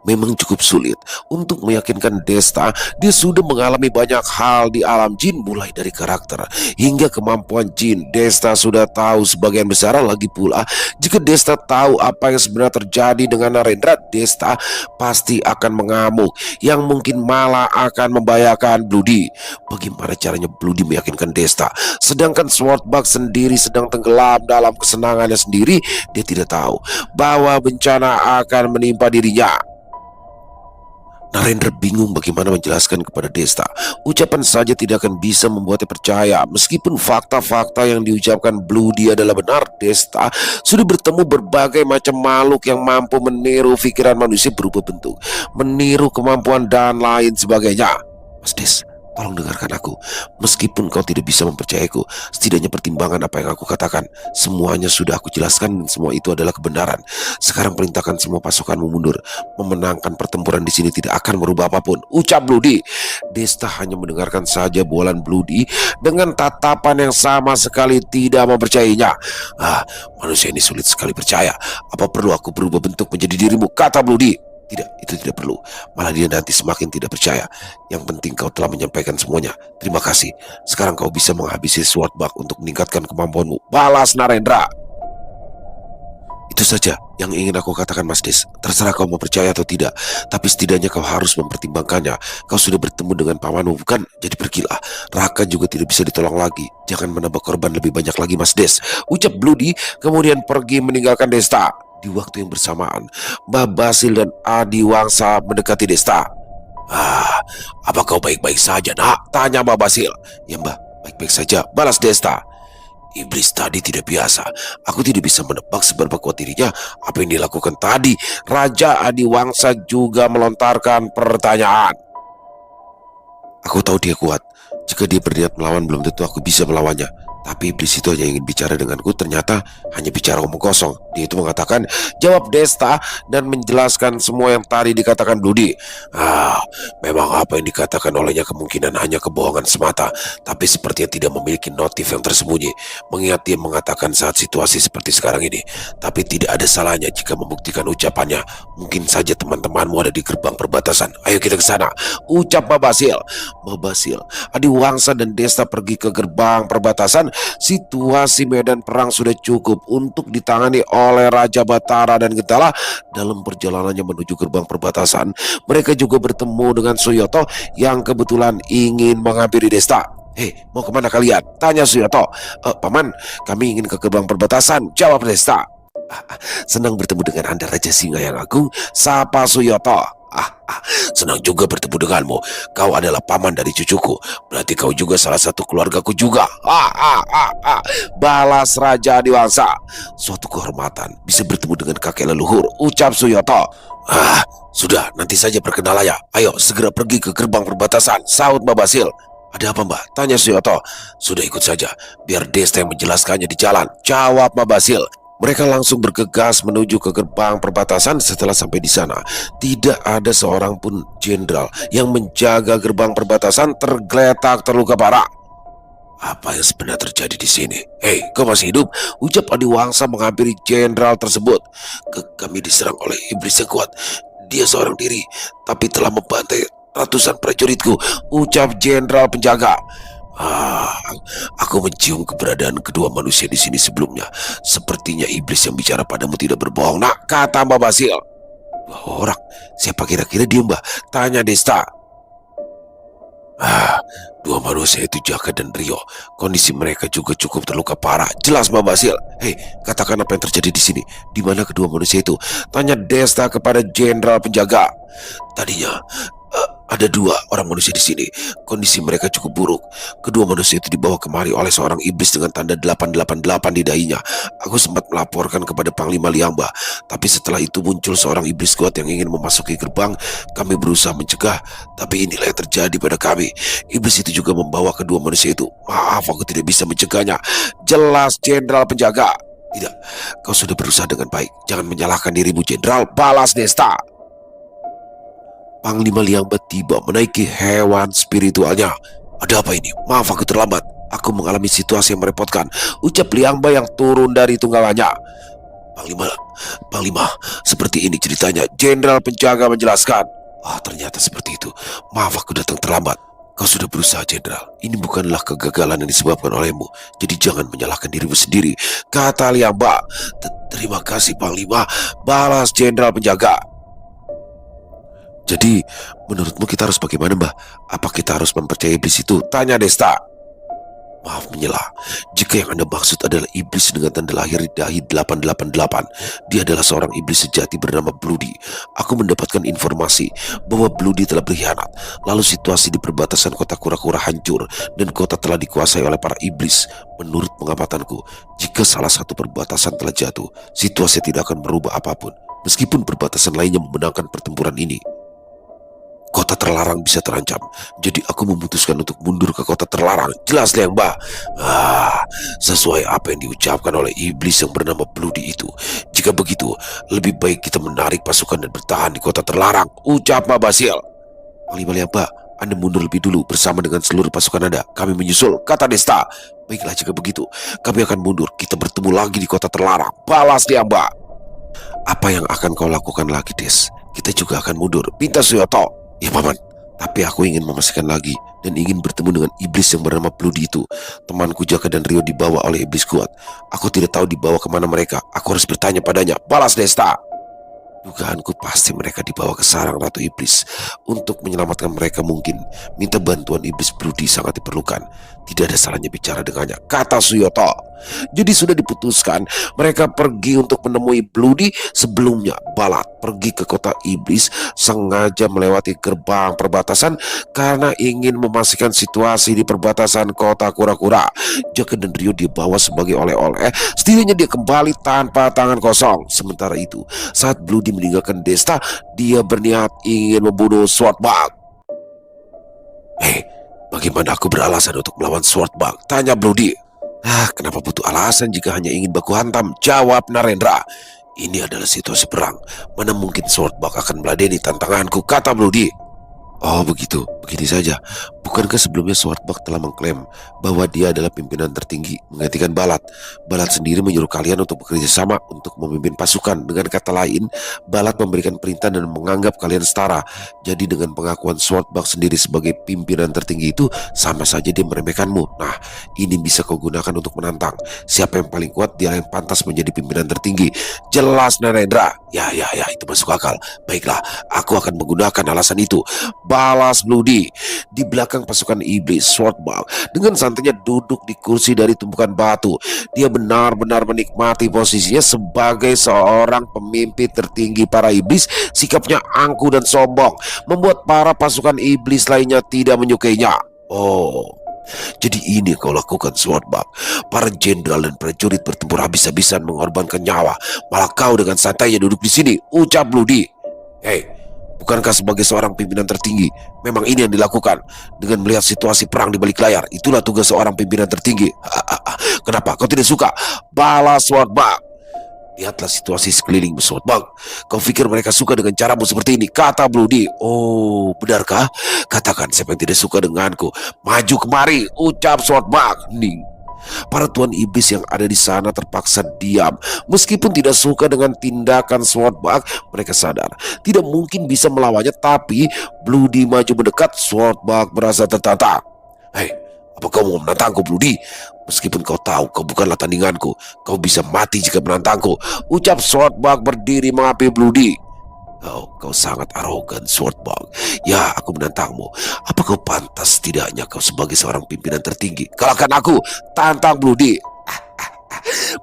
Speaker 1: Memang cukup sulit untuk meyakinkan Desta. Dia sudah mengalami banyak hal di alam jin, mulai dari karakter hingga kemampuan jin. Desta sudah tahu sebagian besar. Lagi pula, jika Desta tahu apa yang sebenarnya terjadi dengan Narendra, Desta pasti akan mengamuk, yang mungkin malah akan membahayakan Bloody. Bagaimana caranya Bloody meyakinkan Desta? Sedangkan Swordbug sendiri sedang tenggelam dalam kesenangannya sendiri. Dia tidak tahu bahwa bencana akan menimpa dirinya. Narendra bingung bagaimana menjelaskan kepada Desta. Ucapan saja tidak akan bisa membuatnya percaya. Meskipun fakta-fakta yang diucapkan Bloody adalah benar, Desta sudah bertemu berbagai macam makhluk yang mampu meniru pikiran manusia berubah bentuk, meniru kemampuan dan lain sebagainya. Mas Des, tolong dengarkan aku. Meskipun kau tidak bisa mempercayaiku, setidaknya pertimbangan apa yang aku katakan. Semuanya sudah aku jelaskan dan semua itu adalah kebenaran. Sekarang perintahkan semua pasukanmu mundur. Memenangkan pertempuran di sini tidak akan merubah apapun, ucap Bloody. Desta hanya mendengarkan saja bualan Bloody dengan tatapan yang sama sekali tidak mempercayainya. Manusia ini sulit sekali percaya. Apa perlu aku berubah bentuk menjadi dirimu, kata Bloody. Tidak, itu tidak perlu. Malah dia nanti semakin tidak percaya. Yang penting kau telah menyampaikan semuanya. Terima kasih. Sekarang kau bisa menghabisi Swordbuck untuk meningkatkan kemampuanmu, balas Narendra. Itu saja yang ingin aku katakan, Mas Des. Terserah kau mau percaya atau tidak, tapi setidaknya kau harus mempertimbangkannya. Kau sudah bertemu dengan pamanmu, bukan? Jadi pergilah. Raka juga tidak bisa ditolong lagi. Jangan menambah korban lebih banyak lagi, Mas Des, ucap Bloody, kemudian pergi meninggalkan Desta. Di waktu yang bersamaan, Mbah Basil dan Adi Wangsa mendekati Desta. Apa kau baik-baik saja, nak? Tanya Mbah Basil. Ya Mbah, baik-baik saja, balas Desta. Iblis tadi tidak biasa. Aku tidak bisa menebak seberapa kuat dirinya. Apa yang dilakukan tadi? Raja Adi Wangsa juga melontarkan pertanyaan. Aku tahu dia kuat. Jika dia berniat melawan, belum tentu aku bisa melawannya. Tapi iblis itu hanya ingin bicara denganku, ternyata hanya bicara omong kosong. Dia itu mengatakan, jawab Desta, dan menjelaskan semua yang tadi dikatakan Bloody. Memang apa yang dikatakan olehnya kemungkinan hanya kebohongan semata, tapi sepertinya tidak memiliki motif yang tersembunyi. Mengingat dia mengatakan saat situasi seperti sekarang ini. Tapi tidak ada salahnya jika membuktikan ucapannya. Mungkin saja teman-temanmu ada di gerbang perbatasan. Ayo kita ke sana, ucap Mbah Basil. Mbah Basil, Adi Wangsa dan Desta pergi ke gerbang perbatasan. Situasi medan perang sudah cukup untuk ditangani oleh Raja Batara dan Gentala. Dalam perjalanannya menuju gerbang perbatasan, mereka juga bertemu dengan Suyoto yang kebetulan ingin menghampiri Desta. Hei, mau kemana kalian? Tanya Suyoto. Paman, kami ingin ke gerbang perbatasan, jawab Desta. Senang bertemu dengan Anda, Raja Singa yang Agung, sapa Suyoto. Senang juga bertemu denganmu. Kau adalah paman dari cucuku. Berarti kau juga salah satu keluargaku juga. Balas Raja Adiwangsa. Suatu kehormatan bisa bertemu dengan kakek leluhur, ucap Suyoto. Sudah, nanti saja perkenalannya. Ayo segera pergi ke gerbang perbatasan, saut Mbah Basil. Ada apa Mbah? Tanya Suyoto. Sudah, ikut saja, biar Desta yang menjelaskannya di jalan, jawab Mbah Basil. Mereka langsung bergegas menuju ke gerbang perbatasan. Setelah sampai di sana, tidak ada seorang pun jenderal yang menjaga gerbang perbatasan tergeletak terluka parah. Apa yang sebenarnya terjadi di sini? Hei, kau masih hidup? Ucap Adi Wangsa menghampiri jenderal tersebut. Kami diserang oleh iblis yang kuat. Dia seorang diri, tapi telah membantai ratusan prajuritku, ucap jenderal penjaga. Aku mencium keberadaan kedua manusia di sini sebelumnya. Sepertinya iblis yang bicara padamu tidak berbohong, nak, kata Mbah Basil. Dua orang? Siapa kira-kira dia, Mbah? Tanya Desta. Dua manusia itu Jaka dan Rio. Kondisi mereka juga cukup terluka parah, jelas Mbah Basil. Hei, katakan apa yang terjadi di sini. Di mana kedua manusia itu? Tanya Desta kepada jenderal penjaga. Tadinya ada dua orang manusia di sini. Kondisi mereka cukup buruk. Kedua manusia itu dibawa kemari oleh seorang iblis dengan tanda 888 di dahinya. Aku sempat melaporkan kepada Panglima Liamba, tapi setelah itu muncul seorang iblis kuat yang ingin memasuki gerbang. Kami berusaha mencegah, tapi inilah yang terjadi pada kami. Iblis itu juga membawa kedua manusia itu. Maaf, aku tidak bisa mencegahnya, jelas jenderal penjaga. Tidak, kau sudah berusaha dengan baik. Jangan menyalahkan dirimu, jenderal, balas Desta. Panglima Liamba tiba menaiki hewan spiritualnya. Ada apa ini? Maaf aku terlambat. Aku mengalami situasi yang merepotkan, ucap Liamba yang turun dari tunggangannya. Panglima, seperti ini ceritanya, jenderal penjaga menjelaskan. Ternyata seperti itu. Maaf aku datang terlambat. Kau sudah berusaha, jenderal. Ini bukanlah kegagalan yang disebabkan olehmu. Jadi jangan menyalahkan dirimu sendiri, kata Liamba. Terima kasih Panglima, balas jenderal penjaga. Jadi, menurutmu kita harus bagaimana, Mbah? Apa kita harus mempercayai iblis itu? Tanya Desta. Maaf menyela, jika yang Anda maksud adalah iblis dengan tanda lahir di dahi 888, dia adalah seorang iblis sejati bernama Bloody. Aku mendapatkan informasi bahwa Bloody telah berkhianat, lalu situasi di perbatasan kota kura-kura hancur, dan kota telah dikuasai oleh para iblis. Menurut pengamatanku, jika salah satu perbatasan telah jatuh, situasi tidak akan merubah apapun, meskipun perbatasan lainnya memenangkan pertempuran ini. Kota terlarang bisa terancam, jadi aku memutuskan untuk mundur ke kota terlarang. Jelas Liang Ba? Sesuai apa yang diucapkan oleh iblis yang bernama Bloody itu. Jika begitu, lebih baik kita menarik pasukan dan bertahan di kota terlarang, ucap Ma Basil. Panglima Liang Ba, Anda mundur lebih dulu bersama dengan seluruh pasukan Anda. Kami menyusul, kata Desta. Baiklah, jika begitu, kami akan mundur. Kita bertemu lagi di kota terlarang, balas Liang Ba. Apa yang akan kau lakukan lagi, Des? Kita juga akan mundur, pinta Suyoto. Ya Paman, tapi aku ingin memastikan lagi dan ingin bertemu dengan iblis yang bernama Bloody itu. Temanku Jaka dan Rio dibawa oleh iblis kuat. Aku tidak tahu dibawa kemana mereka. Aku harus bertanya padanya, balas Desta. Dugaanku pasti mereka dibawa ke sarang Ratu Iblis. Untuk menyelamatkan mereka mungkin minta bantuan iblis Bloody sangat diperlukan. Tidak ada salahnya bicara dengannya, kata Suyoto. Jadi sudah diputuskan mereka pergi untuk menemui Bloody. Sebelumnya Balat pergi ke kota iblis sengaja melewati gerbang perbatasan karena ingin memastikan situasi di perbatasan kota kura-kura. Jaka dan Rio dibawa sebagai oleh-oleh. Setidaknya dia kembali tanpa tangan kosong. Sementara itu, saat Bloody meninggalkan Desta, dia berniat ingin membunuh Swartbug. Bagaimana aku beralasan untuk melawan Swartbug? Tanya Bloody. Kenapa butuh alasan jika hanya ingin baku hantam? Jawab Narendra. Ini adalah situasi perang. Mana mungkin Swartbug akan meladeni tantanganku, kata Bloody. Oh begitu, begini saja. Bukankah sebelumnya Swartbug telah mengklaim bahwa dia adalah pimpinan tertinggi menggantikan Balat? Balat sendiri menyuruh kalian untuk bekerja sama untuk memimpin pasukan. Dengan kata lain, Balat memberikan perintah dan menganggap kalian setara. Jadi dengan pengakuan Swartbug sendiri sebagai pimpinan tertinggi itu, sama saja dia meremehkanmu. Nah, ini bisa kau gunakan untuk menantang. Siapa yang paling kuat, dia yang pantas menjadi pimpinan tertinggi. Jelas Narendra. Ya, itu masuk akal. Baiklah, aku akan menggunakan alasan itu, balas Bloody. Di belakang pasukan iblis, Swartbug dengan santainya duduk di kursi dari tumpukan batu. Dia benar-benar menikmati posisinya sebagai seorang pemimpin tertinggi para iblis. Sikapnya angkuh dan sombong membuat para pasukan iblis lainnya tidak menyukainya. Oh, jadi ini kau lakukan, Swartbug. Para jenderal dan prajurit bertempur habis-habisan mengorbankan nyawa, malah kau dengan santainya duduk di sini, ucap Bloody. Bukankah sebagai seorang pimpinan tertinggi, memang ini yang dilakukan? Dengan melihat situasi perang di balik layar, itulah tugas seorang pimpinan tertinggi. Kenapa kau tidak suka? Balas Swartbug. Lihatlah situasi sekeliling Swartbug. Kau pikir mereka suka dengan caramu seperti ini, kata Bloody. Oh, benarkah? Katakan siapa yang tidak suka denganku. Maju kemari, ucap Swartbug. Ning. Para tuan iblis yang ada di sana terpaksa diam. Meskipun tidak suka dengan tindakan Swartbug, mereka sadar tidak mungkin bisa melawannya. Tapi Bloody maju mendekat. Swartbug merasa tertata. Apa kau mau menantangku, Bloody? Meskipun kau tahu kau bukanlah tandinganku, kau bisa mati jika menantangku, ucap Swartbug berdiri mengapi Bloody. Kau sangat arogan, Swartbug. Ya, aku menantangmu. Apa kau pantas tidaknya kau sebagai seorang pimpinan tertinggi? Kalahkan aku, tantang Bloody.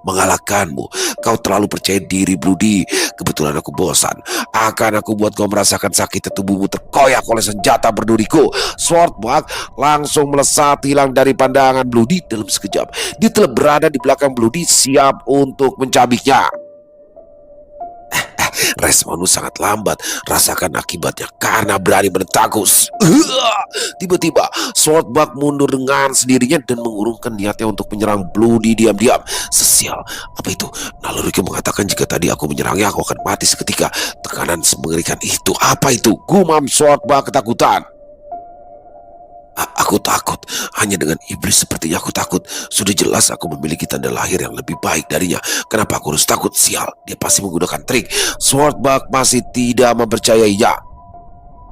Speaker 1: Mengalahkanmu, kau terlalu percaya diri, Bloody. Kebetulan aku bosan. Akan aku buat kau merasakan sakitnya tubuhmu terkoyak oleh senjata berduriku. Swartbug langsung melesat hilang dari pandangan Bloody dalam sekejap. Dia telah berada di belakang Bloody, siap untuk mencabiknya. Responmu sangat lambat. Rasakan akibatnya karena berani menentangku. Tiba-tiba Swartbug mundur dengan sendirinya dan mengurungkan niatnya untuk menyerang Bloody diam-diam. Sesial, apa itu? Naluriku mengatakan jika tadi aku menyerangnya aku akan mati seketika. Tekanan mengerikan itu. Apa itu? Gumam Swartbug ketakutan. Aku takut. Hanya dengan iblis sepertinya aku takut. Sudah jelas aku memiliki tanda lahir yang lebih baik darinya. Kenapa aku harus takut? Sial, dia pasti menggunakan trik. Swartbug masih tidak mempercayainya.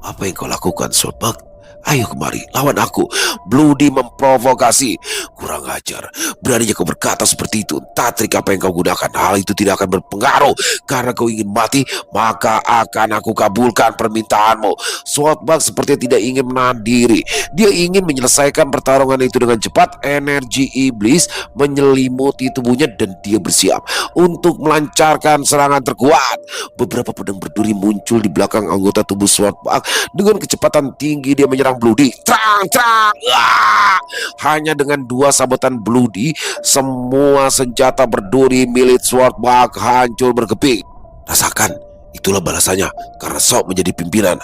Speaker 1: Apa yang kau lakukan, Swartbug? Ayo kemari, lawan aku. Bloody memprovokasi. Kurang ajar, beraninya kau berkata seperti itu. Entah trik apa yang kau gunakan, hal itu tidak akan berpengaruh. Karena kau ingin mati, maka akan aku kabulkan permintaanmu. Swordbug seperti tidak ingin menahan diri. Dia ingin menyelesaikan pertarungan itu dengan cepat. Energi iblis menyelimuti tubuhnya dan dia bersiap untuk melancarkan serangan terkuat. Beberapa pedang berduri muncul di belakang anggota tubuh Swordbug. Dengan kecepatan tinggi dia menyerang Bloody. Trang, trang. Wah! Hanya dengan dua sabetan Bloody, semua senjata berduri milik Swordbug hancur berkeping. Rasakan, itulah balasannya karena sok menjadi pimpinan.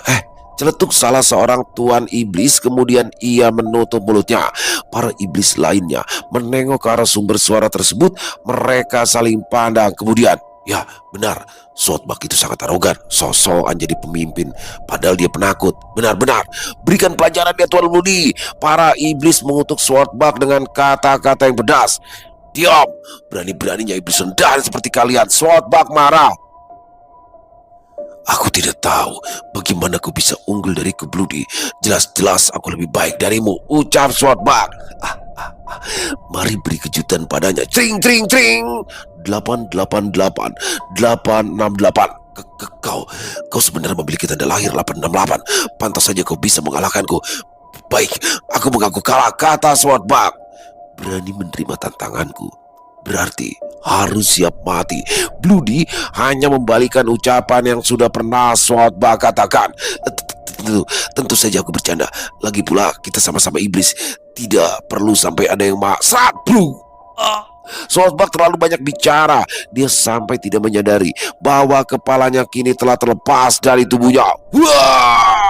Speaker 1: Celetuk salah seorang tuan iblis, kemudian ia menutup mulutnya. Para iblis lainnya menengok ke arah sumber suara tersebut. Mereka saling pandang. Kemudian, ya benar, Swordbug itu sangat arogan, sosokan jadi pemimpin, padahal dia penakut. Benar-benar, berikan pelajaran dia Tuan Bloody. Para iblis mengutuk Swordbug dengan kata-kata yang pedas. Diam, berani-beraninya iblis rendahan seperti kalian. Swordbug marah. Aku tidak tahu bagaimana aku bisa unggul dari Bloody. Jelas-jelas aku lebih baik darimu, ucap Swordbug. Mari beri kejutan padanya. Cring, cring, cring. 888, 868. Kau sebenarnya memiliki tanda lahir 868. Pantas saja kau bisa mengalahkanku. Baik, aku mengaku kalah, kata Swordbug. Berani menerima tantanganku, berarti harus siap mati. Bloody hanya membalikan ucapan yang sudah pernah Swordbug katakan. Tentu saja aku bercanda. Lagi pula kita sama-sama iblis. Tidak perlu sampai ada yang maksat. Swordbug terlalu banyak bicara. Dia sampai tidak menyadari bahwa kepalanya kini telah terlepas dari tubuhnya. Wah!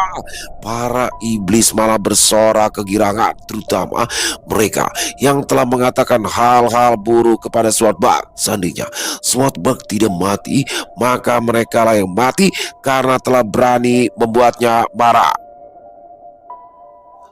Speaker 1: Para iblis malah bersorak kegirangan, terutama mereka yang telah mengatakan hal-hal buruk kepada Swordbug. Seandainya Swordbug tidak mati, maka mereka lah yang mati karena telah berani membuatnya marah.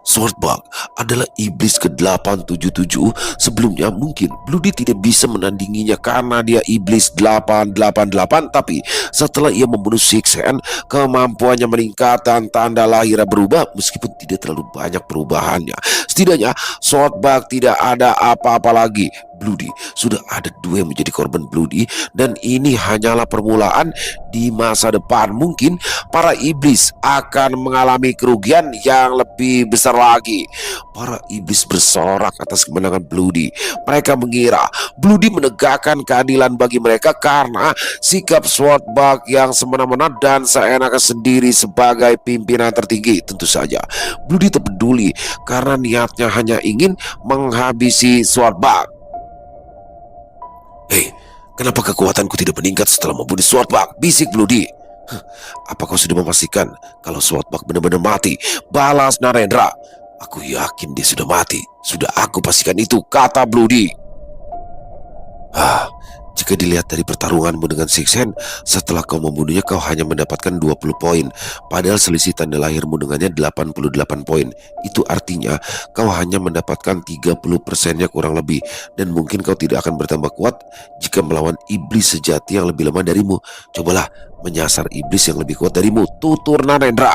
Speaker 1: Swordbug adalah iblis ke-877. Sebelumnya mungkin Bloody tidak bisa menandinginya karena dia iblis 888. Tapi setelah ia membunuh Sixen, kemampuannya meningkat dan tanda lahirnya berubah. Meskipun tidak terlalu banyak perubahannya, setidaknya Swordbug tidak ada apa-apa lagi. Bloody sudah ada dua yang menjadi korban Bloody, dan ini hanyalah permulaan. Di masa depan mungkin para iblis akan mengalami kerugian yang lebih besar lagi. Para iblis bersorak atas kemenangan Bloody. Mereka mengira Bloody menegakkan keadilan bagi mereka karena sikap Swordbug yang semena-mena dan seenaknya sendiri sebagai pimpinan tertinggi. Tentu saja Bloody tak peduli karena niatnya hanya ingin menghabisi Swordbug. Hei, kenapa kekuatanku tidak meningkat setelah membunuh Swordbug? Bisik Bloody. Apa kau sudah memastikan kalau Swordbug benar-benar mati? Balas Narendra. Aku yakin dia sudah mati. Sudah aku pastikan itu, kata Bloody. Jika dilihat dari pertarunganmu dengan Sixen, setelah kau membunuhnya kau hanya mendapatkan 20 poin. Padahal selisih tanda lahirmu dengannya 88 poin. Itu artinya kau hanya mendapatkan 30%-nya kurang lebih. Dan mungkin kau tidak akan bertambah kuat jika melawan iblis sejati yang lebih lemah darimu. Cobalah menyasar iblis yang lebih kuat darimu, tutur Narendra.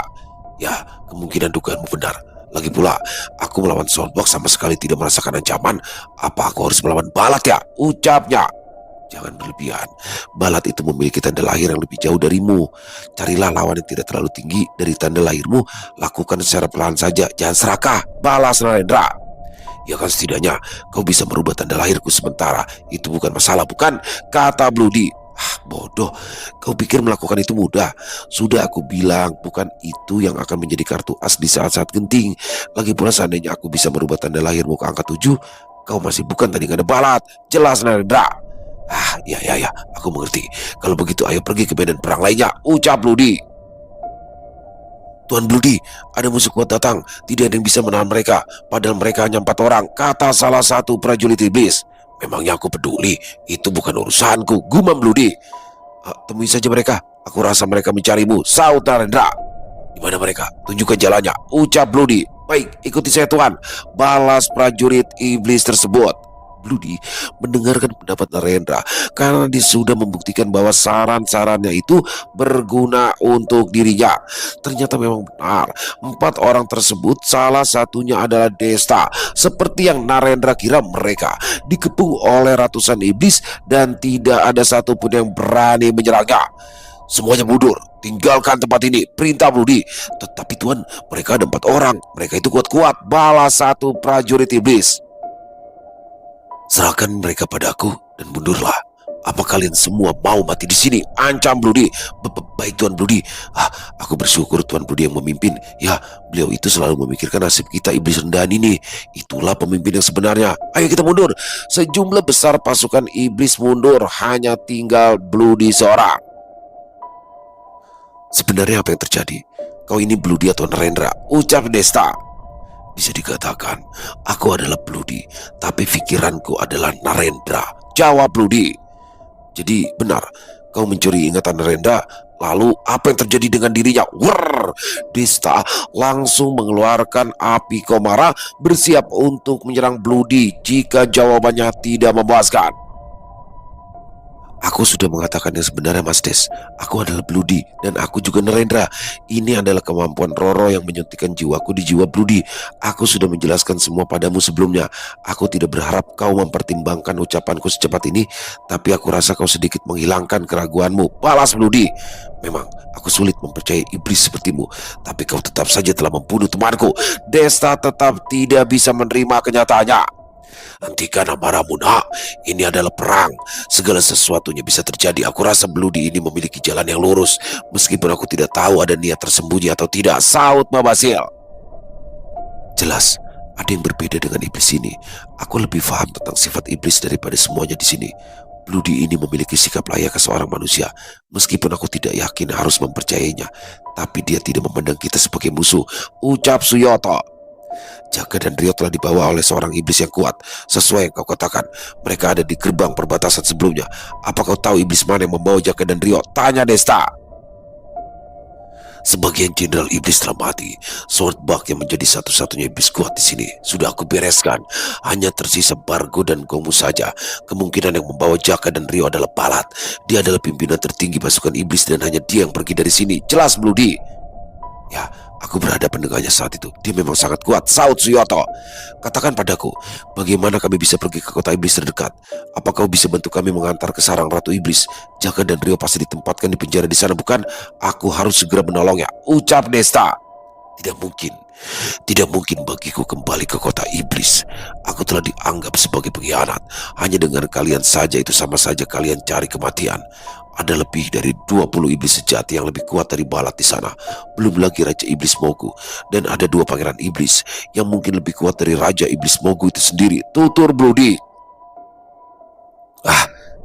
Speaker 1: Ya, kemungkinan dugaanmu benar. Lagi pula, aku melawan Swordbug sama sekali tidak merasakan ancaman. Apa aku harus melawan Balat ya? Ucapnya. Jangan berlebihan. Balat itu memiliki tanda lahir yang lebih jauh darimu. Carilah lawan yang tidak terlalu tinggi dari tanda lahirmu. Lakukan secara pelan saja. Jangan serakah. Balas Narendra. Ya kan, setidaknya kau bisa merubah tanda lahirku sementara. Itu bukan masalah, bukan? Kata Bloody. Bodoh. Kau pikir melakukan itu mudah? Sudah aku bilang, bukan itu yang akan menjadi kartu as di saat-saat genting. Lagi pula seandainya aku bisa merubah tanda lahirmu ke angka 7, kau masih bukan tandingan Balat. Jelas Narendra. Ya, aku mengerti. Kalau begitu ayo pergi ke medan perang lainnya, ucap Bloody. Tuan Bloody, ada musuh kuat datang. Tidak ada yang bisa menahan mereka. Padahal mereka hanya 4 orang, kata salah satu prajurit iblis. Memangnya aku peduli? Itu bukan urusanku, gumam Bloody. Temui saja mereka. Aku rasa mereka mencarimu, saut Narendra. Di mana mereka? Tunjukkan jalannya, ucap Bloody. Baik, ikuti saya Tuan, balas prajurit iblis tersebut. Bloody mendengarkan pendapat Narendra karena dia sudah membuktikan bahwa saran-sarannya itu berguna untuk dirinya. Ternyata memang benar, 4 orang tersebut salah satunya adalah Desta. Seperti yang Narendra kira, mereka dikepung oleh ratusan iblis dan tidak ada satupun yang berani menyerangnya. Semuanya mundur, tinggalkan tempat ini, perintah Bloody. Tetapi Tuan, mereka ada 4 orang, mereka itu kuat-kuat, balas satu prajurit iblis. Serahkan mereka padaku dan mundurlah. Apa kalian semua mau mati di sini? Ancam Bloody. Baik Tuan Bloody. Aku bersyukur Tuan Bloody yang memimpin. Ya, beliau itu selalu memikirkan nasib kita iblis rendahan ini. Itulah pemimpin yang sebenarnya. Ayo kita mundur. Sejumlah besar pasukan iblis mundur, hanya tinggal Bloody seorang. Sebenarnya apa yang terjadi? Kau ini Bloody atau Narendra? Ucap Desta. Bisa dikatakan, aku adalah Bloody, tapi pikiranku adalah Narendra. Jawab Bloody. Jadi benar, kau mencuri ingatan Narendra. Lalu apa yang terjadi dengan dirinya? Wrrr! Desta langsung mengeluarkan api komara, bersiap untuk menyerang Bloody jika jawabannya tidak memuaskan. Aku sudah mengatakan yang sebenarnya, Mas Des. Aku adalah Bloody dan aku juga Narendra. Ini adalah kemampuan Roro yang menyuntikkan jiwaku di jiwa Bloody. Aku sudah menjelaskan semua padamu sebelumnya. Aku tidak berharap kau mempertimbangkan ucapanku secepat ini, tapi aku rasa kau sedikit menghilangkan keraguanmu. Balas Bloody. Memang aku sulit mempercayai iblis sepertimu, tapi kau tetap saja telah membunuh temanku. Desta tetap tidak bisa menerima kenyataannya. Hentikan amarahmu, nak. Ini adalah perang. Segala sesuatunya bisa terjadi. Aku rasa Bloody ini memiliki jalan yang lurus, meskipun aku tidak tahu ada niat tersembunyi atau tidak. Saud Mabasil. Jelas ada yang berbeda dengan iblis ini. Aku lebih paham tentang sifat iblis daripada semuanya di sini. Bloody ini memiliki sikap layaknya seorang manusia. Meskipun aku tidak yakin harus mempercayainya, tapi dia tidak memandang kita sebagai musuh. Ucap Suyoto. Jaka dan Rio telah dibawa oleh seorang iblis yang kuat. Sesuai yang kau katakan, mereka ada di gerbang perbatasan sebelumnya. Apa kau tahu iblis mana yang membawa Jaka dan Rio? Tanya Desta. Sebagian jenderal iblis telah mati. Swordbuck yang menjadi satu-satunya iblis kuat di sini sudah aku bereskan. Hanya tersisa Bargo dan Gomu saja. Kemungkinan yang membawa Jaka dan Rio adalah Balat. Dia adalah pimpinan tertinggi pasukan iblis dan hanya dia yang pergi dari sini. Jelas Bloody? Ya, aku berhadapan dengannya saat itu. Dia memang sangat kuat. Saud Suyoto. Katakan padaku, bagaimana kami bisa pergi ke kota iblis terdekat? Apa kau bisa bantu kami mengantar ke sarang Ratu Iblis? Jaka dan Rio pasti ditempatkan di penjara di sana, bukan? Aku harus segera menolongnya. Ucap Desta. Tidak mungkin. Tidak mungkin bagiku kembali ke kota iblis. Aku telah dianggap sebagai pengkhianat. Hanya dengan kalian saja itu sama saja kalian cari kematian. Ada lebih dari 20 iblis sejati yang lebih kuat dari Balat di sana. Belum lagi Raja Iblis Mogu. Dan ada 2 pangeran iblis yang mungkin lebih kuat dari Raja Iblis Mogu itu sendiri. Tutur Bloody.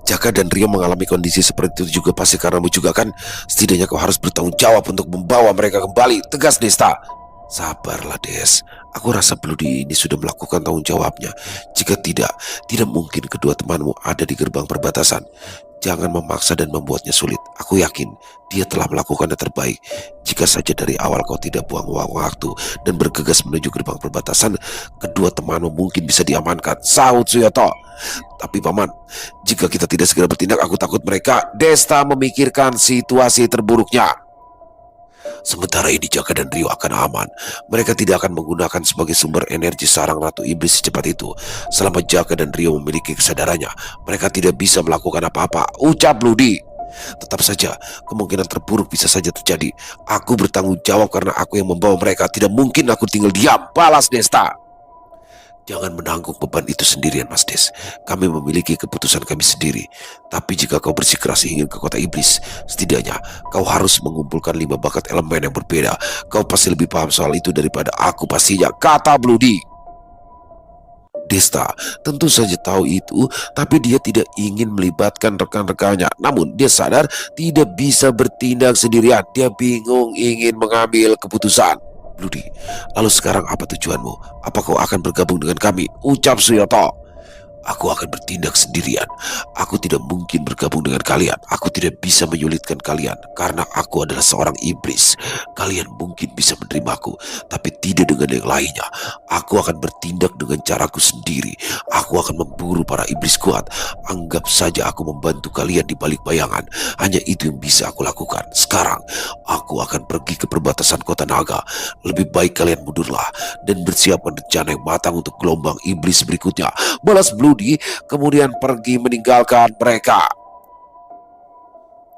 Speaker 1: Jaka dan Rio mengalami kondisi seperti itu juga pasti karenamu juga kan? Setidaknya kau harus bertanggung jawab untuk membawa mereka kembali. Tegas Desta. Sabarlah Des. Aku rasa Bloody ini sudah melakukan tanggung jawabnya. Jika tidak mungkin kedua temanmu ada di gerbang perbatasan. Jangan memaksa dan membuatnya sulit. Aku yakin dia telah melakukan yang terbaik. Jika saja dari awal kau tidak buang waktu dan bergegas menuju gerbang perbatasan, kedua temanmu mungkin bisa diamankan. Saud Suyoto. Tapi Paman, jika kita tidak segera bertindak, aku takut mereka. Desta memikirkan situasi terburuknya. Sementara ini Jaka dan Rio akan aman. Mereka tidak akan menggunakan sebagai sumber energi sarang Ratu Iblis secepat itu. Selama Jaka dan Rio memiliki kesadarannya, mereka tidak bisa melakukan apa-apa. Ucap Bloody. Tetap saja, kemungkinan terburuk bisa saja terjadi. Aku bertanggung jawab karena aku yang membawa mereka. Tidak mungkin aku tinggal diam. Balas Desta. Jangan menanggung beban itu sendirian, Mas Des. Kami memiliki keputusan kami sendiri. Tapi jika kau bersikeras ingin ke kota iblis, setidaknya kau harus mengumpulkan 5 bakat elemen yang berbeda. Kau pasti lebih paham soal itu daripada aku pastinya, kata Bloody. Desta tentu saja tahu itu, tapi dia tidak ingin melibatkan rekan-rekannya. Namun dia sadar tidak bisa bertindak sendirian. Dia bingung ingin mengambil keputusan. Bloody, lalu sekarang apa tujuanmu? Apa kau akan bergabung dengan kami? Ucap Suyoto. Aku akan bertindak sendirian. Aku tidak mungkin bergabung dengan kalian. Aku tidak bisa menyulitkan kalian karena aku adalah seorang iblis. Kalian mungkin bisa menerimaku, tapi tidak dengan yang lainnya. Aku akan bertindak dengan caraku sendiri. Aku akan memburu para iblis kuat. Anggap saja aku membantu kalian di balik bayangan. Hanya itu yang bisa aku lakukan. Sekarang, aku akan pergi ke perbatasan kota naga. Lebih baik kalian mundurlah dan bersiapkan rencana yang matang untuk gelombang iblis berikutnya. Balas Bloody kemudian pergi meninggalkan mereka.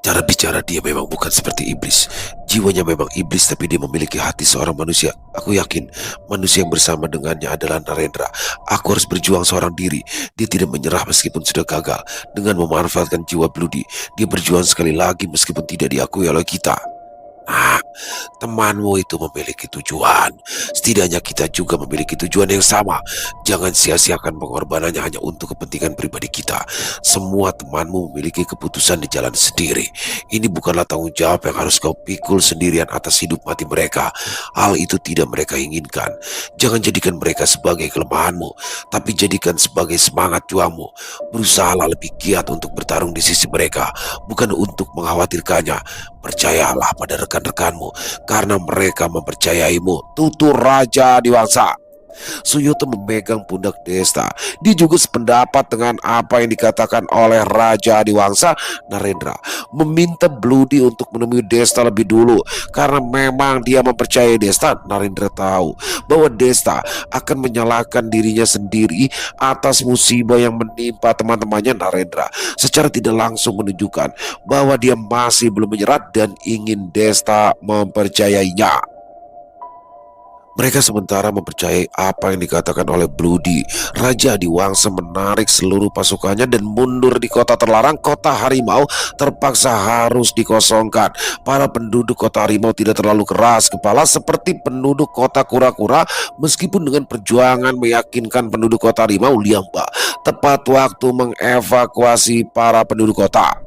Speaker 1: Cara bicara dia memang bukan seperti iblis. Jiwanya memang iblis, tapi dia memiliki hati seorang manusia. Aku yakin manusia yang bersama dengannya adalah Narendra. Aku harus berjuang seorang diri. Dia tidak menyerah meskipun sudah gagal. Dengan memanfaatkan jiwa Bloody, dia berjuang sekali lagi meskipun tidak diakui oleh kita. Nah, temanmu itu memiliki tujuan. Setidaknya kita juga memiliki tujuan yang sama. Jangan sia-siakan pengorbanannya hanya untuk kepentingan pribadi kita. Semua temanmu memiliki keputusan di jalan sendiri. Ini bukanlah tanggung jawab yang harus kau pikul sendirian atas hidup mati mereka. Hal itu tidak mereka inginkan. Jangan jadikan mereka sebagai kelemahanmu, tapi jadikan sebagai semangat juangmu. Berusahalah lebih giat untuk bertarung di sisi mereka, bukan untuk mengkhawatirkannya. Percayalah pada rekan-rekanmu karena mereka mempercayaimu. Tutur Raja Diwangsa. Suyoto memegang pundak Desta. Dia juga sependapat dengan apa yang dikatakan oleh Raja Diwangsa. Narendra meminta Bloody untuk menemui Desta lebih dulu karena memang dia mempercayai Desta. Narendra tahu bahwa Desta akan menyalahkan dirinya sendiri atas musibah yang menimpa teman-temannya. Narendra secara tidak langsung menunjukkan bahwa dia masih belum menyerah dan ingin Desta mempercayainya. Mereka sementara mempercayai apa yang dikatakan oleh Bloody. Raja Diwangsa menarik seluruh pasukannya dan mundur di kota terlarang. Kota harimau terpaksa harus dikosongkan. Para penduduk kota harimau tidak terlalu keras kepala seperti penduduk kota kura-kura. Meskipun dengan perjuangan meyakinkan penduduk kota harimau, Liamba tepat waktu mengevakuasi para penduduk kota.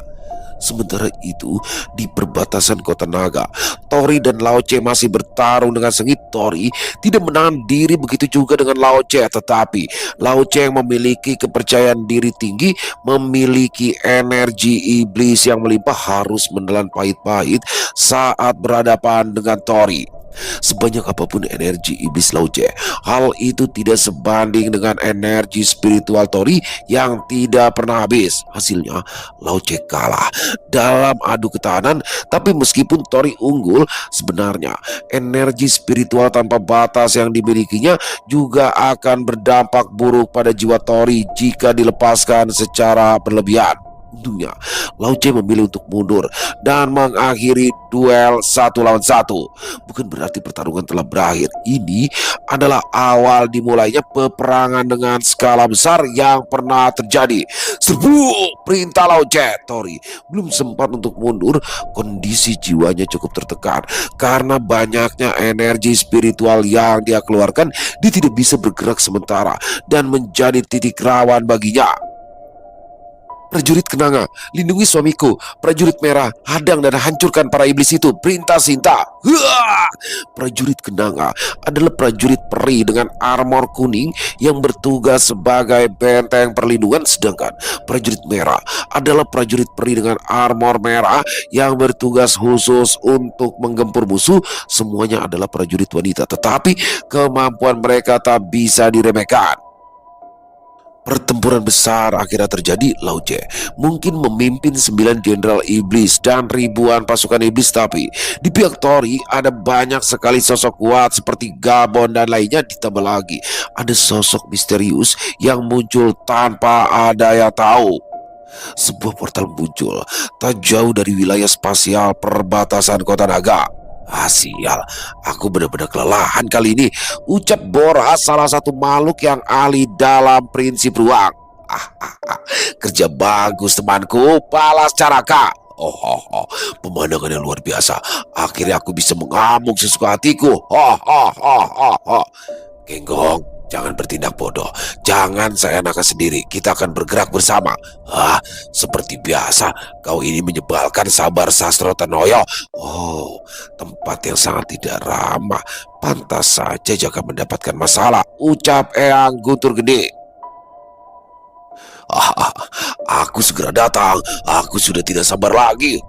Speaker 1: Sementara itu, di perbatasan kota naga, Tori dan Lao Che masih bertarung dengan sengit. Tori tidak menahan diri, begitu juga dengan Lao Che. Tetapi Lao Che yang memiliki kepercayaan diri tinggi, memiliki energi iblis yang melimpah, harus menelan pahit-pahit saat berhadapan dengan Tori. Sebanyak apapun energi iblis Lao Che, hal itu tidak sebanding dengan energi spiritual Tori yang tidak pernah habis. Hasilnya, Lao Che kalah dalam adu ketahanan. Tapi meskipun Tori unggul, sebenarnya energi spiritual tanpa batas yang dimilikinya juga akan berdampak buruk pada jiwa Tori jika dilepaskan secara berlebihan. Untungnya, Lao Che memilih untuk mundur dan mengakhiri duel 1 lawan 1. Bukan berarti pertarungan telah berakhir. Ini adalah awal dimulainya peperangan dengan skala besar yang pernah terjadi. Serbu! Perintah Lao Che. Tori belum sempat untuk mundur. Kondisi jiwanya cukup tertekan karena banyaknya energi spiritual yang dia keluarkan. Dia tidak bisa bergerak sementara dan menjadi titik rawan baginya. Prajurit Kenanga, lindungi suamiku. Prajurit Merah, hadang dan hancurkan para iblis itu. Perintah Sinta. Huah! Prajurit Kenanga adalah prajurit peri dengan armor kuning yang bertugas sebagai benteng perlindungan, sedangkan prajurit Merah adalah prajurit peri dengan armor merah yang bertugas khusus untuk menggempur musuh. Semuanya adalah prajurit wanita, tetapi kemampuan mereka tak bisa diremehkan. Pertempuran besar akhirnya terjadi. Lao Che mungkin memimpin 9 jenderal iblis dan ribuan pasukan iblis, tapi di pihak Tori ada banyak sekali sosok kuat seperti Gabon dan lainnya. Ditambah lagi ada sosok misterius yang muncul tanpa ada yang tahu. Sebuah portal muncul tak jauh dari wilayah spasial perbatasan kota naga. Sial, aku benar-benar kelelahan kali ini, ucap Bora, salah satu makhluk yang ahli dalam prinsip ruang. Kerja bagus temanku, balas Caraka. Pemandangan yang luar biasa. Akhirnya aku bisa mengamuk sesuka hatiku. Genggong, jangan bertindak bodoh. Jangan saya nakas sendiri. Kita akan bergerak bersama. Seperti biasa, kau ini menyebalkan, sabar Sastro Tanoyo. Tempat yang sangat tidak ramah. Pantas saja jika mendapatkan masalah, ucap Eyang Guntur Gede. Ah, ah, aku segera datang. Aku sudah tidak sabar lagi.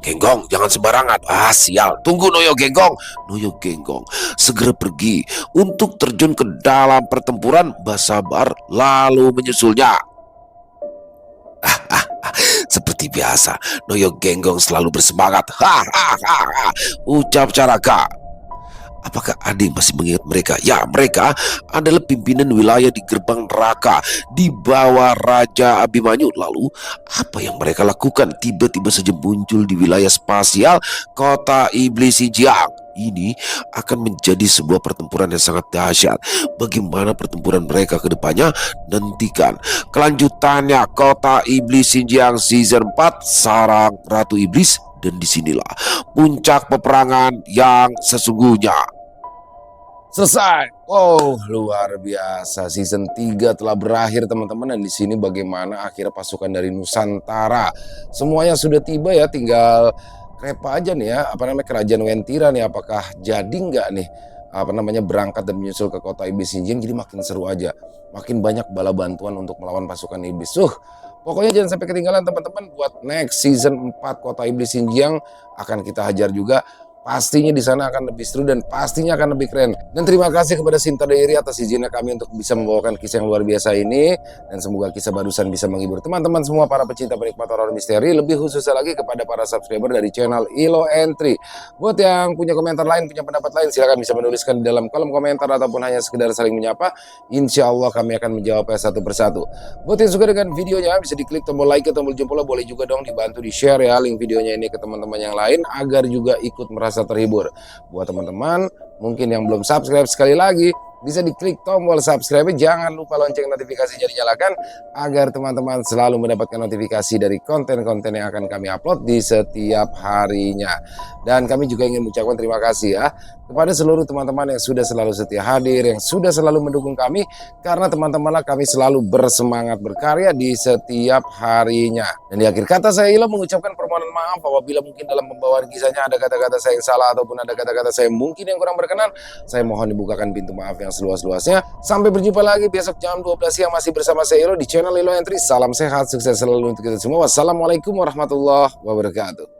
Speaker 1: Genggong, jangan sembarangan. Ah, sial. Tunggu Noyo Genggong. Noyo Genggong segera pergi untuk terjun ke dalam pertempuran. Basabar lalu menyusulnya. Seperti biasa, Noyo Genggong selalu bersemangat. Ucap Caraka. Apakah ada yang masih mengingat mereka? Ya, mereka adalah pimpinan wilayah di gerbang neraka di bawah Raja Abimanyu. Lalu, apa yang mereka lakukan? Tiba-tiba saja muncul di wilayah spasial kota iblis Xinjiang. Ini akan menjadi sebuah pertempuran yang sangat dahsyat. Bagaimana pertempuran mereka ke depannya? Nantikan kelanjutannya kota iblis Xinjiang season 4 Sarang Ratu Iblis. Dan disinilah puncak peperangan yang sesungguhnya.
Speaker 2: Selesai. Oh, luar biasa. Season 3 telah berakhir, teman-teman. Dan di sini bagaimana akhirnya pasukan dari Nusantara. Semuanya sudah tiba ya, tinggal Krepa aja nih ya. Apa namanya, Kerajaan Wentira nih, apakah jadi nggak nih berangkat dan menyusul ke kota iblis Xinjiang. Jadi makin seru aja. Makin banyak bala bantuan untuk melawan pasukan iblis. Pokoknya jangan sampai ketinggalan, teman-teman. Buat next season 4 kota iblis Xinjiang akan kita hajar juga. Pastinya di sana akan lebih seru dan pastinya akan lebih keren. Dan terima kasih kepada Sinta Dairi atas izinnya kami untuk bisa membawakan kisah yang luar biasa ini. Dan semoga kisah barusan bisa menghibur teman-teman semua para pecinta penikmat horor misteri. Lebih khususnya lagi kepada para subscriber dari channel Ilo Entry. Buat yang punya komentar lain, punya pendapat lain, silakan bisa menuliskan di dalam kolom komentar ataupun hanya sekedar saling menyapa. Insya Allah kami akan menjawabnya satu persatu. Buat yang suka dengan videonya, bisa diklik tombol like, tombol jempol, boleh juga dong dibantu di share ya link videonya ini ke teman-teman yang lain agar juga ikut merasa terhibur. Buat teman-teman mungkin yang belum subscribe, sekali lagi bisa diklik tombol subscribe, jangan lupa lonceng notifikasi jadi nyalakan agar teman-teman selalu mendapatkan notifikasi dari konten-konten yang akan kami upload di setiap harinya. Dan kami juga ingin mengucapkan terima kasih ya kepada seluruh teman-teman yang sudah selalu setia hadir, yang sudah selalu mendukung kami, karena teman-temanlah kami selalu bersemangat berkarya di setiap harinya. Dan di akhir kata saya Ilo mengucapkan permohonan maaf apabila mungkin dalam pembawaan kisahnya ada kata-kata saya yang salah ataupun ada kata-kata saya mungkin yang kurang berkenan. Saya mohon dibukakan pintu maaf yang seluas-luasnya. Sampai berjumpa lagi besok jam 12 siang masih bersama saya Ilo di channel Ilo Entry. Salam sehat, sukses selalu untuk kita semua. Wassalamualaikum warahmatullahi wabarakatuh.